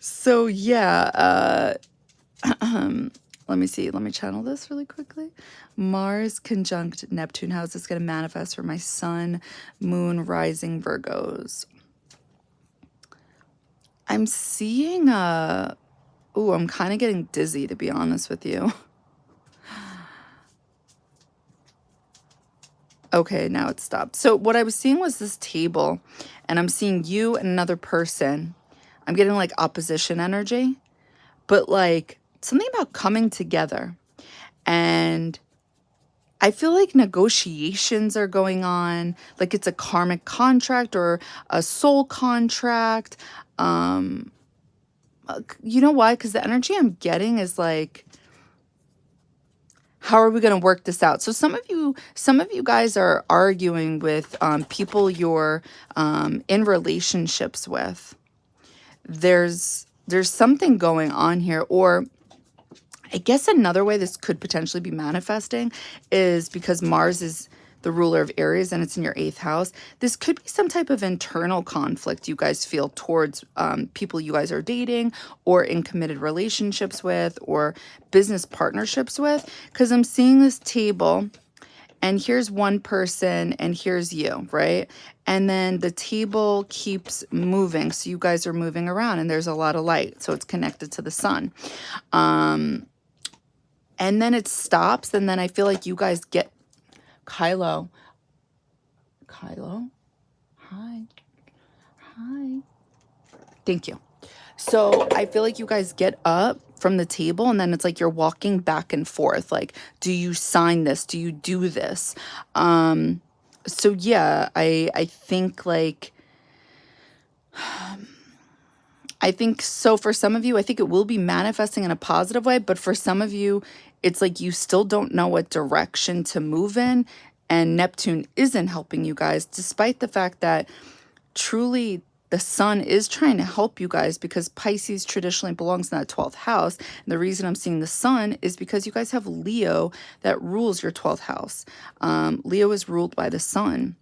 So yeah, let me see. Let me channel this really quickly. Mars conjunct Neptune. How is this going to manifest for my sun, moon, rising Virgos? I'm seeing ooh, I'm kind of getting dizzy, to be honest with you. Okay, now it stopped. So what I was seeing was this table, and I'm seeing you and another person. I'm getting like opposition energy, but like something about coming together. And I feel like negotiations are going on, like it's a karmic contract or a soul contract. You know why? Because the energy I'm getting is like, how are we going to work this out? So some of you guys are arguing with people you're in relationships with. There's something going on here, or I guess another way this could potentially be manifesting is because Mars is the ruler of Aries and it's in your 8th house. This could be some type of internal conflict you guys feel towards people you guys are dating or in committed relationships with or business partnerships with. Because I'm seeing this table and here's one person and here's you, right? And then the table keeps moving. So you guys are moving around and there's a lot of light. So it's connected to the sun. And then it stops, and then I feel like you guys get Kylo. Kylo? Hi. Hi. Thank you. So I feel like you guys get up from the table, and then it's like you're walking back and forth. Like, do you sign this? Do you do this? So yeah, I think like I think so for some of you, I think it will be manifesting in a positive way, but for some of you, it's like you still don't know what direction to move in, and Neptune isn't helping you guys, despite the fact that truly the sun is trying to help you guys because Pisces traditionally belongs in that 12th house. And the reason I'm seeing the sun is because you guys have Leo that rules your 12th house. Leo is ruled by the sun.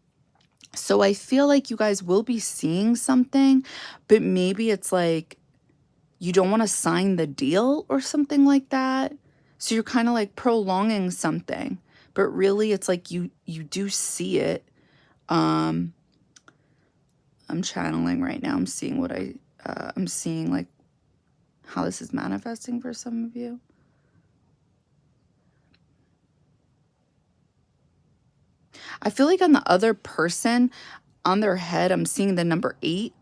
So I feel like you guys will be seeing something, but maybe it's like you don't want to sign the deal or something like that. So you're kind of like prolonging something, but really it's like you do see it. I'm channeling right now. I'm seeing what I'm seeing like how this is manifesting for some of you. I feel like on the other person, on their head, I'm seeing the number 8.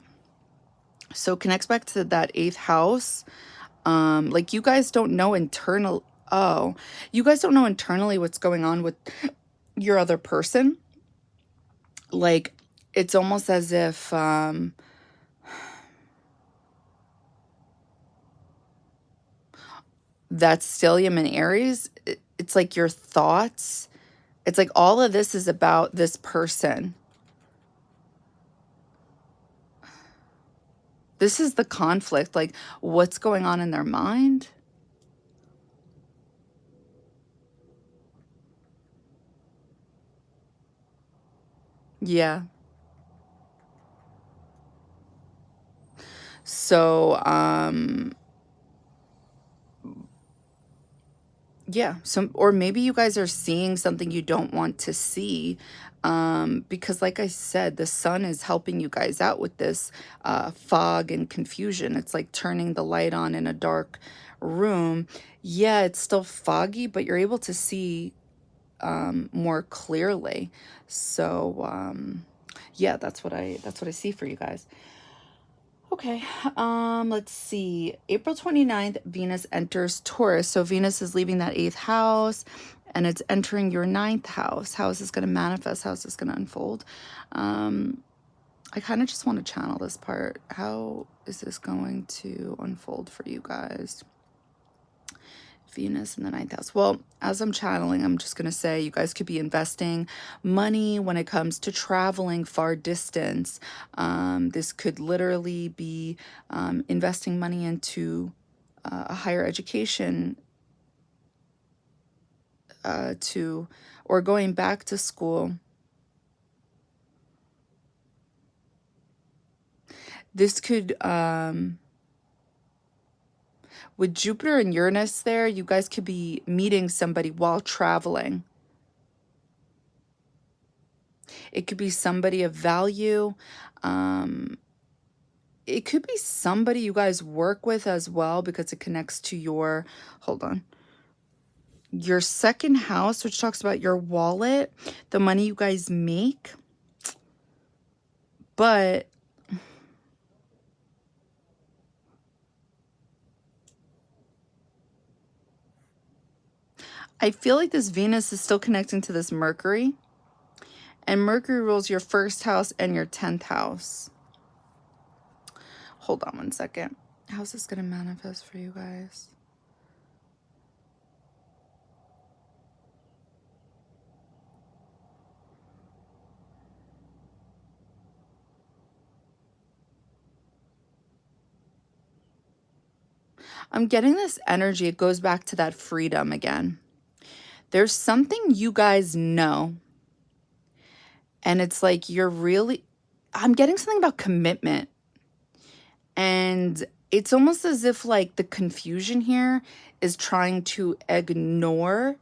So it connects back to that 8th house. Like you guys don't know you guys don't know internally what's going on with your other person. Like it's almost as if that stellium in Aries, it's like your thoughts. It's like all of this is about this person. This is the conflict, like what's going on in their mind. Yeah. So, yeah. So, or maybe you guys are seeing something you don't want to see. Because like I said, the sun is helping you guys out with this fog and confusion. It's like turning the light on in a dark room. Yeah, it's still foggy, but you're able to see more clearly. So, yeah, that's what I see for you guys. Okay, let's see. April 29th, Venus enters Taurus. So Venus is leaving that 8th house and it's entering your 9th house. How is this going to manifest? How is this going to unfold? I kind of just want to channel this part. How is this going to unfold for you guys? Venus in the 9th house. Well, as I'm channeling, I'm just going to say you guys could be investing money when it comes to traveling far distance. This could literally be investing money into a higher education or going back to school. This could, with Jupiter and Uranus there, you guys could be meeting somebody while traveling. It could be somebody of value. It could be somebody you guys work with as well because it connects to your, hold on. your second house, which talks about your wallet, the money you guys make. But I feel like this Venus is still connecting to this Mercury. And Mercury rules your first house and your 10th house. Hold on one second. How's this going to manifest for you guys? I'm getting this energy. It goes back to that freedom again. There's something you guys know. And it's like you're really... I'm getting something about commitment. And it's almost as if like the confusion here is trying to ignore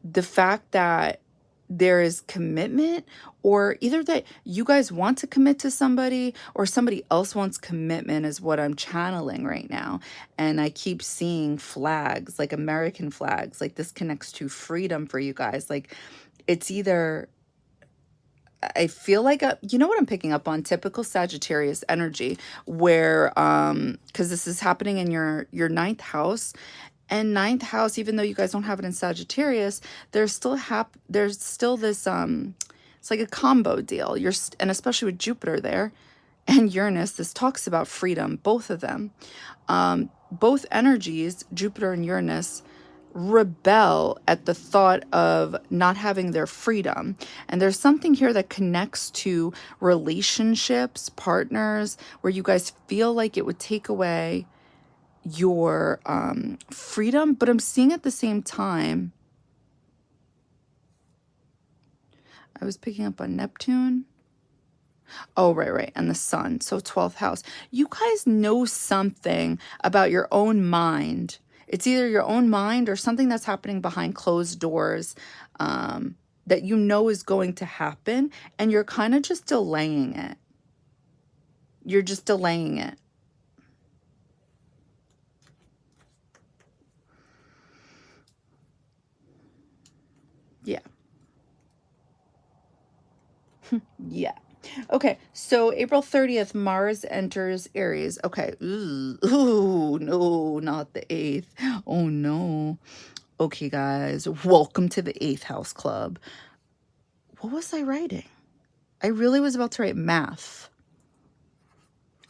the fact that there is commitment, or either that you guys want to commit to somebody or somebody else wants commitment is what I'm channeling right now. And I keep seeing flags, like American flags, like this connects to freedom for you guys. Like it's either... I feel like, you know what I'm picking up on? Typical Sagittarius energy where, because this is happening in your ninth house. And ninth house, even though you guys don't have it in Sagittarius, there's still this, it's like a combo deal. And especially with Jupiter there and Uranus, this talks about freedom, both of them. Both energies, Jupiter and Uranus, rebel at the thought of not having their freedom. And there's something here that connects to relationships, partners, where you guys feel like it would take away your freedom. But I'm seeing at the same time, I was picking up on Neptune. Oh, right. And the sun. So 12th house. You guys know something about your own mind. It's either your own mind or something that's happening behind closed doors that you know is going to happen. And you're kind of just delaying it. You're just delaying it. Yeah. Yeah. Okay, so April 30th, Mars enters Aries. Okay. Ooh, no, not the 8th. Oh, no. Okay, guys, welcome to the 8th house club. What was I writing? I really was about to write math.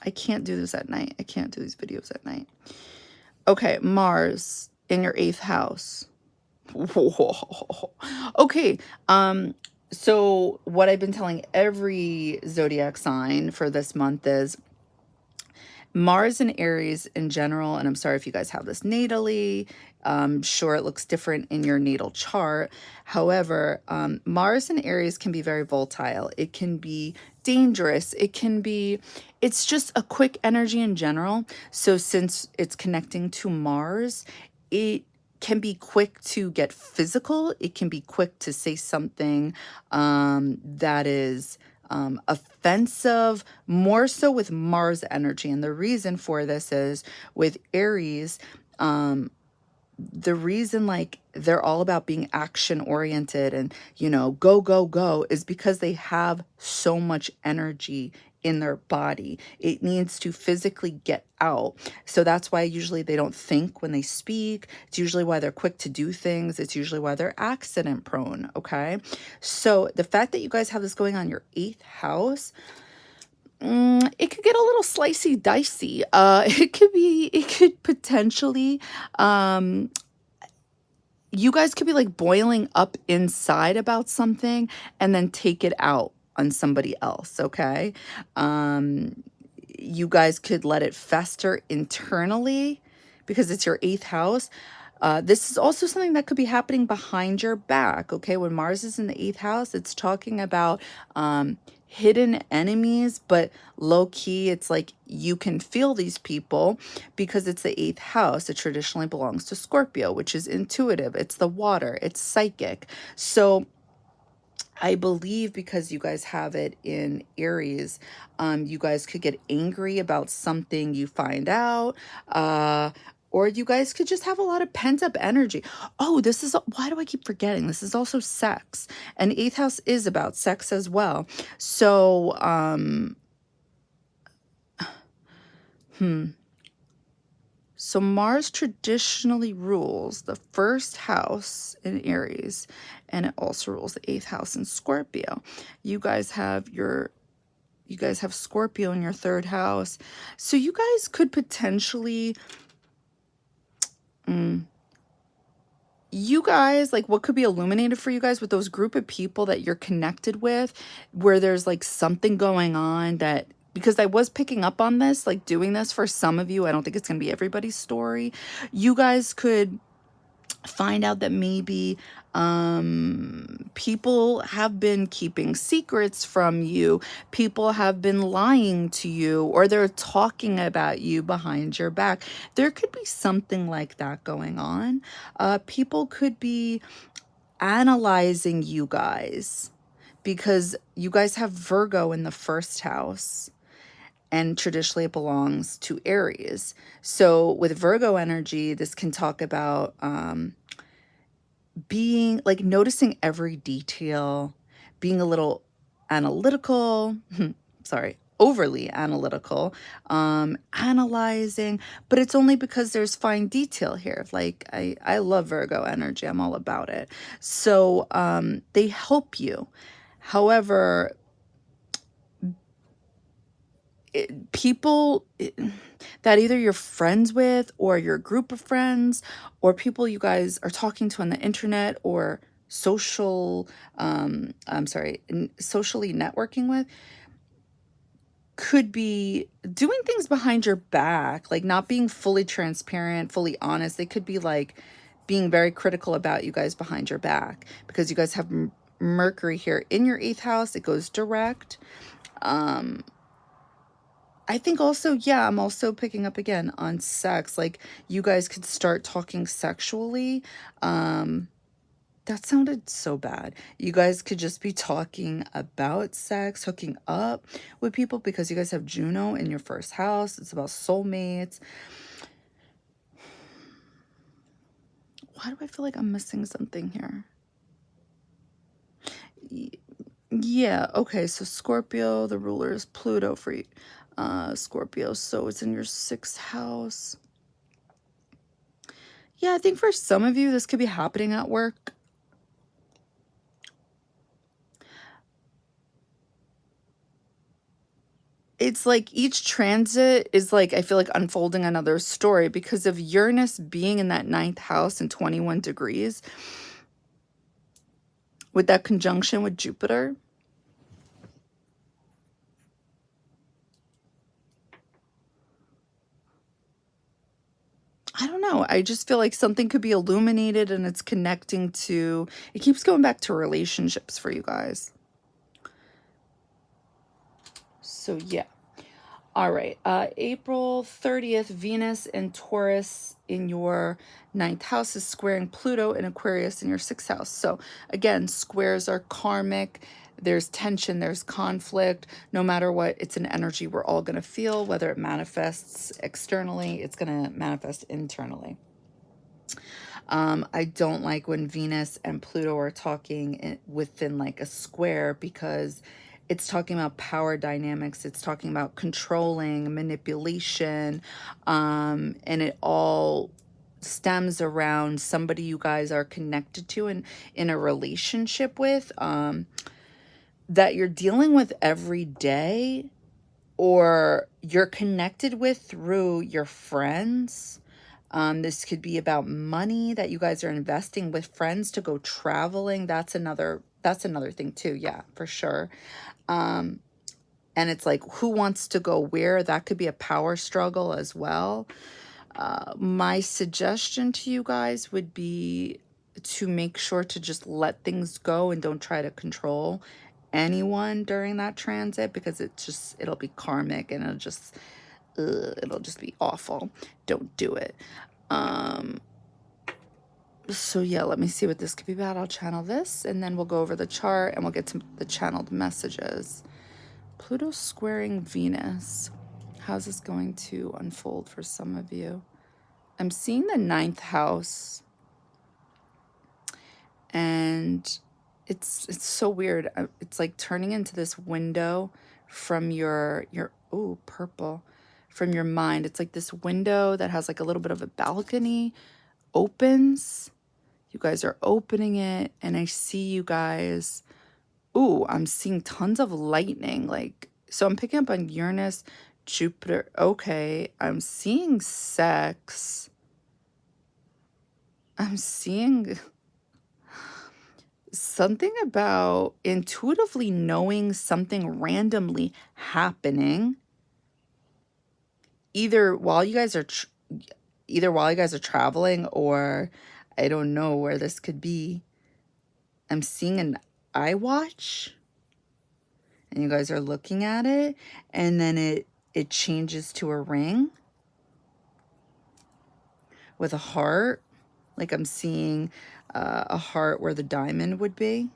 I can't do this at night. I can't do these videos at night. Okay, Mars in your 8th house. Okay, so what I've been telling every zodiac sign for this month is Mars and Aries in general, and I'm sorry if you guys have this natally, sure it looks different in your natal chart. However, Mars and Aries can be very volatile. It can be dangerous. It's just a quick energy in general. So since it's connecting to Mars, it can be quick to get physical. It can be quick to say something that is offensive, more so with Mars energy. And the reason for this is with Aries, the reason like they're all about being action oriented and, you know, go is because they have so much energy in their body. It needs to physically get out. So that's why usually they don't think when they speak. It's usually why they're quick to do things. It's usually why they're accident prone. Okay. So the fact that you guys have this going on your 8th house, it could get a little slicey dicey. It could potentially, you guys could be like boiling up inside about something and then take it out on somebody else, okay? You guys could let it fester internally because it's your 8th house. This is also something that could be happening behind your back, okay? When Mars is in the 8th house, it's talking about hidden enemies, but low key, it's like you can feel these people because it's the 8th house. It traditionally belongs to Scorpio, which is intuitive. It's the water. It's psychic. So I believe because you guys have it in Aries, you guys could get angry about something you find out, Or you guys could just have a lot of pent up energy. Oh, this is, why do I keep forgetting? This is also sex. And 8th house is about sex as well. So, so Mars traditionally rules the 1st house in Aries, and it also rules the 8th house in Scorpio. You guys have Scorpio in your 3rd house. So you guys could potentially, you guys, like, what could be illuminated for you guys with those group of people that you're connected with, where there's like something going on that, because I was picking up on this, like doing this for some of you, I don't think it's going to be everybody's story. You guys could find out that maybe people have been keeping secrets from you, people have been lying to you, or they're talking about you behind your back. There could be something like that going on. People could be analyzing you guys because you guys have Virgo in the 1st house, and traditionally it belongs to Aries. So with Virgo energy, this can talk about being like noticing every detail, being a little analytical, sorry, overly analytical, analyzing, but it's only because there's fine detail here. Like I love Virgo energy. I'm all about it. So they help you. However, people that either you're friends with or your group of friends or people you guys are talking to on the internet or socially networking with could be doing things behind your back, like not being fully transparent, fully honest. They could be like being very critical about you guys behind your back because you guys have Mercury here in your 8th house. It goes direct. I think also, yeah, I'm also picking up again on sex. Like you guys could start talking sexually. That sounded so bad. You guys could just be talking about sex, hooking up with people because you guys have Juno in your 1st house. It's about soulmates. Why do I feel like I'm missing something here? Yeah, okay, so Scorpio, the ruler is Pluto for you. Scorpio, so it's in your 6th house. Yeah, I think for some of you, this could be happening at work. It's like each transit is like, I feel like unfolding another story because of Uranus being in that 9th house and 21 degrees with that conjunction with Jupiter. I don't know. I just feel like something could be illuminated and it's connecting to, it keeps going back to relationships for you guys. So yeah. All right. April 30th, Venus and Taurus in your 9th house is squaring Pluto and Aquarius in your 6th house. So again, squares are karmic. There's tension, there's conflict. No matter what, it's an energy we're all going to feel, whether it manifests externally, it's going to manifest internally. I don't like when Venus and Pluto are talking within like a square because it's talking about power dynamics. It's talking about controlling, manipulation, and it all stems around somebody you guys are connected to and in a relationship with, that you're dealing with every day or you're connected with through your friends. This could be about money that you guys are investing with friends to go traveling. That's another thing too. Yeah, for sure. And it's like, who wants to go where? That could be a power struggle as well. My suggestion to you guys would be to make sure to just let things go and don't try to control anyone during that transit because it'll be karmic and it'll just be awful. Don't do it. So yeah, let me see what this could be about. I'll channel this and then we'll go over the chart and we'll get to the channeled messages. Pluto squaring Venus. How's this going to unfold for some of you? I'm seeing the ninth house, and it's so weird. It's like turning into this window from your ooh, purple, from your mind. It's like this window that has like a little bit of a balcony opens. You guys are opening it, and I see you guys. Ooh, I'm seeing tons of lightning. Like, so I'm picking up on Uranus, Jupiter. Okay, I'm seeing sex. I'm seeing something about intuitively knowing something randomly happening, either while you guys are traveling, or I don't know where this could be. I'm seeing an eye watch, and you guys are looking at it, and then it changes to a ring with a heart. Like, I'm seeing a heart where the diamond would be.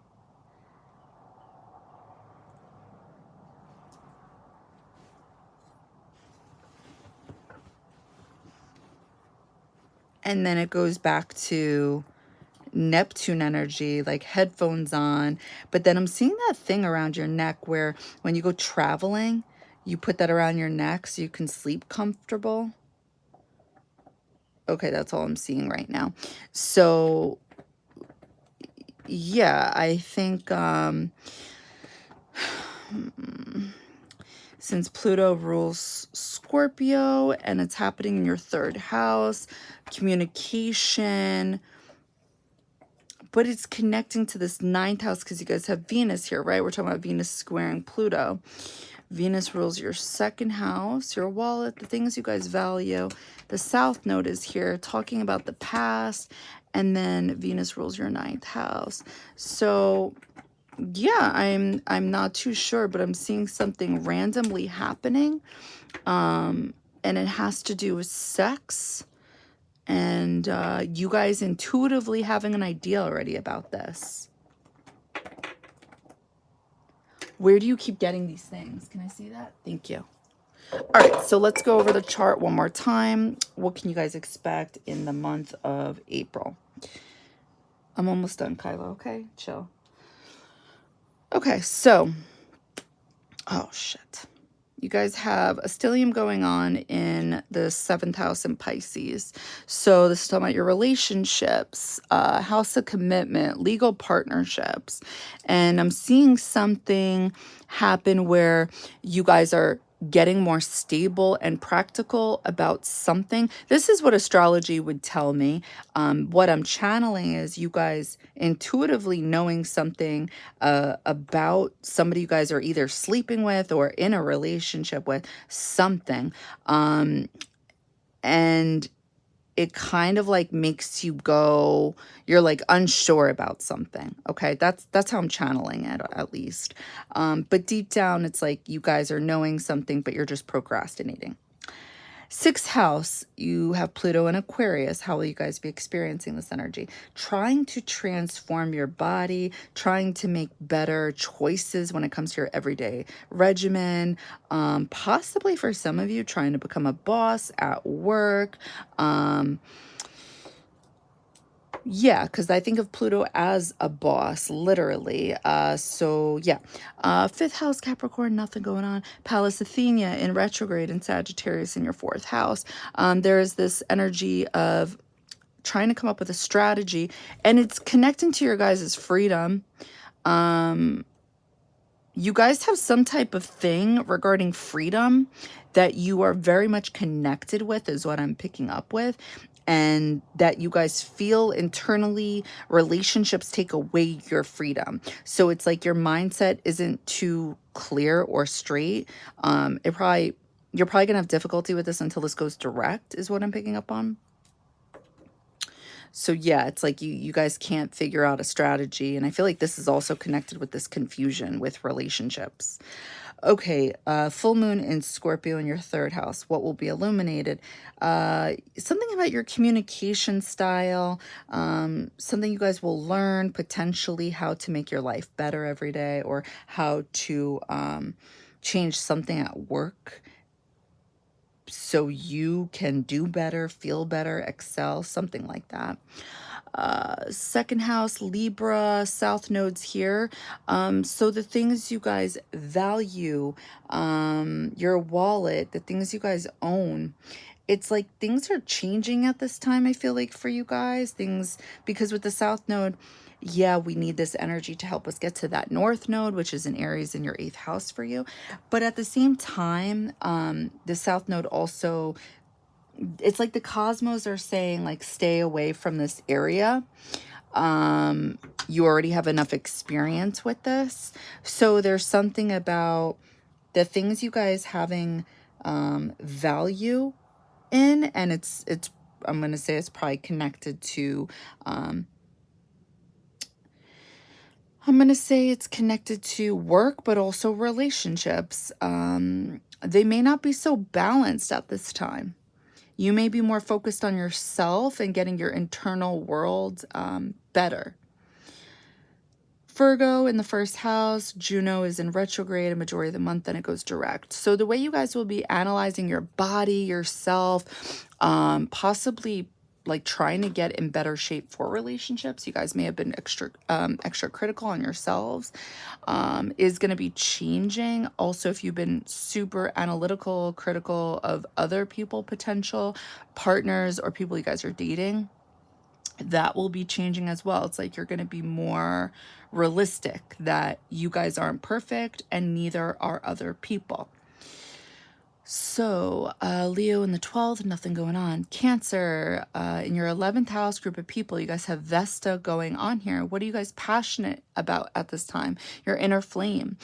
And then it goes back to Neptune energy, like headphones on. But then I'm seeing that thing around your neck where when you go traveling, you put that around your neck so you can sleep comfortable. Okay, that's all I'm seeing right now. So yeah, I think since Pluto rules Scorpio and it's happening in your third house, communication, but it's connecting to this ninth house because you guys have Venus here, right? We're talking about Venus squaring Pluto. Venus rules your second house, your wallet, the things you guys value. The South Node is here talking about the past, and then Venus rules your ninth house. So yeah, I'm not too sure, but I'm seeing something randomly happening, and it has to do with sex, and you guys intuitively having an idea already about this. Where do you keep getting these things? Can I see that? Thank you. All right, so let's go over the chart one more time. What can you guys expect in the month of April? I'm almost done, Kyla, okay? Chill. Okay, so, oh shit. You guys have a stellium going on in the seventh house in Pisces. So this is talking about your relationships, house of commitment, legal partnerships. And I'm seeing something happen where you guys are getting more stable and practical about something. This is what astrology would tell me. What I'm channeling is you guys intuitively knowing something about somebody you guys are either sleeping with or in a relationship with, something. And it kind of like makes you go, you're like unsure about something. Okay, that's how I'm channeling it, at least. But deep down, it's like you guys are knowing something, but you're just procrastinating. Sixth house, you have Pluto and Aquarius. How will you guys be experiencing this energy? Trying to transform your body, trying to make better choices when it comes to your everyday regimen. Possibly for some of you, trying to become a boss at work. Yeah, because I think of Pluto as a boss, literally. So yeah. Fifth house, Capricorn, nothing going on. Pallas Athena in retrograde and Sagittarius in your fourth house. There is this energy of trying to come up with a strategy, and it's connecting to your guys' freedom. You guys have some type of thing regarding freedom that you are very much connected with, is what I'm picking up with. And that you guys feel internally relationships take away your freedom. So it's like your mindset isn't too clear or straight. You're probably gonna have difficulty with this until this goes direct, is what I'm picking up on. So yeah, it's like you guys can't figure out a strategy. And I feel like this is also connected with this confusion with relationships. Okay, full moon in Scorpio in your third house. What will be illuminated? Something about your communication style, something you guys will learn, potentially how to make your life better every day, or how to change something at work. so you can do better, feel better, excel, something like that. Second house, Libra, South nodes here. So the things you guys value, your wallet, the things you guys own, it's like things are changing at this time, I feel like, for you guys. Things, because with the South node, yeah, we need this energy to help us get to that North node, which is in Aries in your 8th house for you. But at the same time, the South node also, it's like the cosmos are saying, like, stay away from this area. You already have enough experience with this. So there's something about the things you guys having value in, and it's I'm going to say it's probably connected to I'm going to say it's connected to work, but also relationships. They may not be so balanced at this time. You may be more focused on yourself and getting your internal world better. Virgo in the 1st house, Juno is in retrograde a majority of the month, then it goes direct. So the way you guys will be analyzing your body, yourself, possibly like trying to get in better shape for relationships. You guys may have been extra critical on yourselves, is going to be changing. Also, if you've been super analytical, critical of other people, potential partners or people you guys are dating, that will be changing as well. It's like you're going to be more realistic that you guys aren't perfect and neither are other people. So Leo in the 12th, nothing going on. Cancer in your 11th house, group of people, you guys have Vesta going on here. What are you guys passionate about at this time? Your inner flame.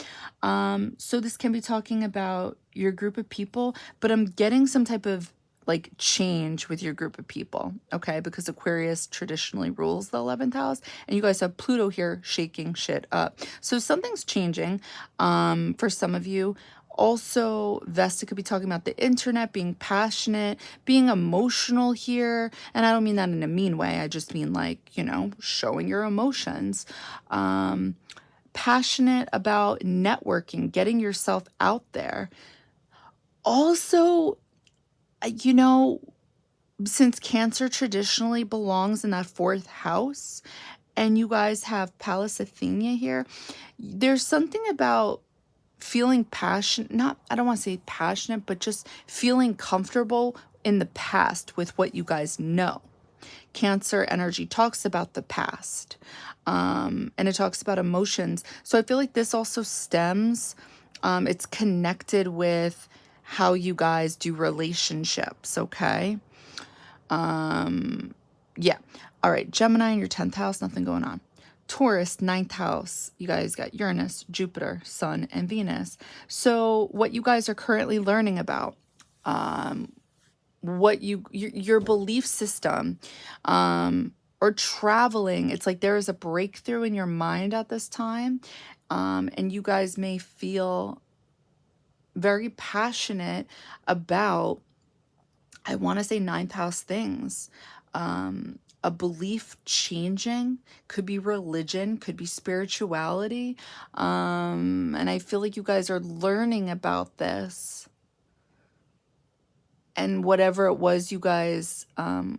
So this can be talking about your group of people, but I'm getting some type of like change with your group of people, okay? Because Aquarius traditionally rules the 11th house, and you guys have Pluto here shaking shit up. So something's changing for some of you. Also, Vesta could be talking about the internet, being passionate, being emotional here. And I don't mean that in a mean way. I just mean like, you know, showing your emotions. Passionate about networking, getting yourself out there. Also, you know, since Cancer traditionally belongs in that 4th house, and you guys have Pallas Athena here, there's something about feeling passionate, not, I don't want to say passionate, but just feeling comfortable in the past with what you guys know. Cancer energy talks about the past, and it talks about emotions. So I feel like this also stems, it's connected with how you guys do relationships, okay? Yeah. All right, Gemini in your 10th house, nothing going on. Taurus, 9th house, you guys got Uranus, Jupiter, Sun, and Venus. So what you guys are currently learning about, what your belief system, or traveling, it's like there is a breakthrough in your mind at this time, and you guys may feel very passionate about, I want to say 9th house things. A belief changing, could be religion, could be spirituality. And I feel like you guys are learning about this. And whatever it was you guys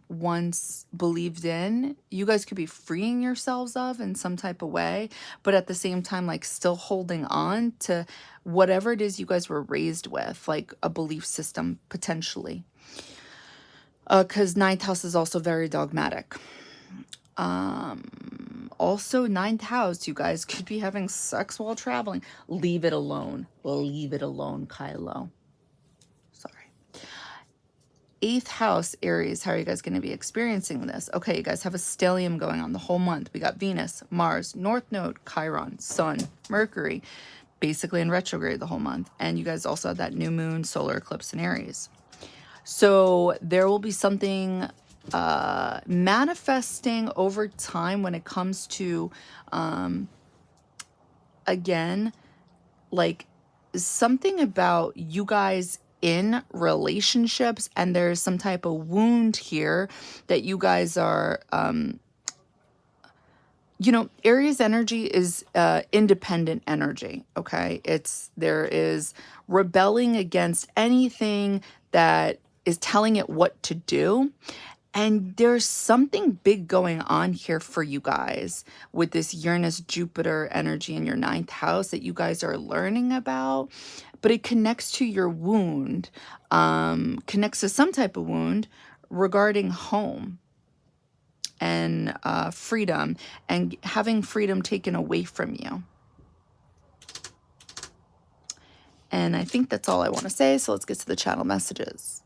once believed in, you guys could be freeing yourselves of in some type of way, but at the same time, like still holding on to whatever it is you guys were raised with, like a belief system potentially. Because 9th house is also very dogmatic. Also 9th house, you guys could be having sex while traveling. Leave it alone. Leave it alone, Kylo. Sorry. 8th house, Aries, how are you guys going to be experiencing this? Okay, you guys have a stellium going on the whole month. We got Venus, Mars, North Node, Chiron, Sun, Mercury, basically in retrograde the whole month. And you guys also have that new moon, solar eclipse in Aries. So there will be something manifesting over time when it comes to, again, like something about you guys in relationships, and there's some type of wound here that you guys are, you know, Aries energy is independent energy, okay? There is rebelling against anything that is telling it what to do. And there's something big going on here for you guys with this Uranus Jupiter energy in your 9th house that you guys are learning about, but it connects to your wound, connects to some type of wound regarding home and freedom, and having freedom taken away from you. And I think that's all I want to say. So let's get to the channel messages.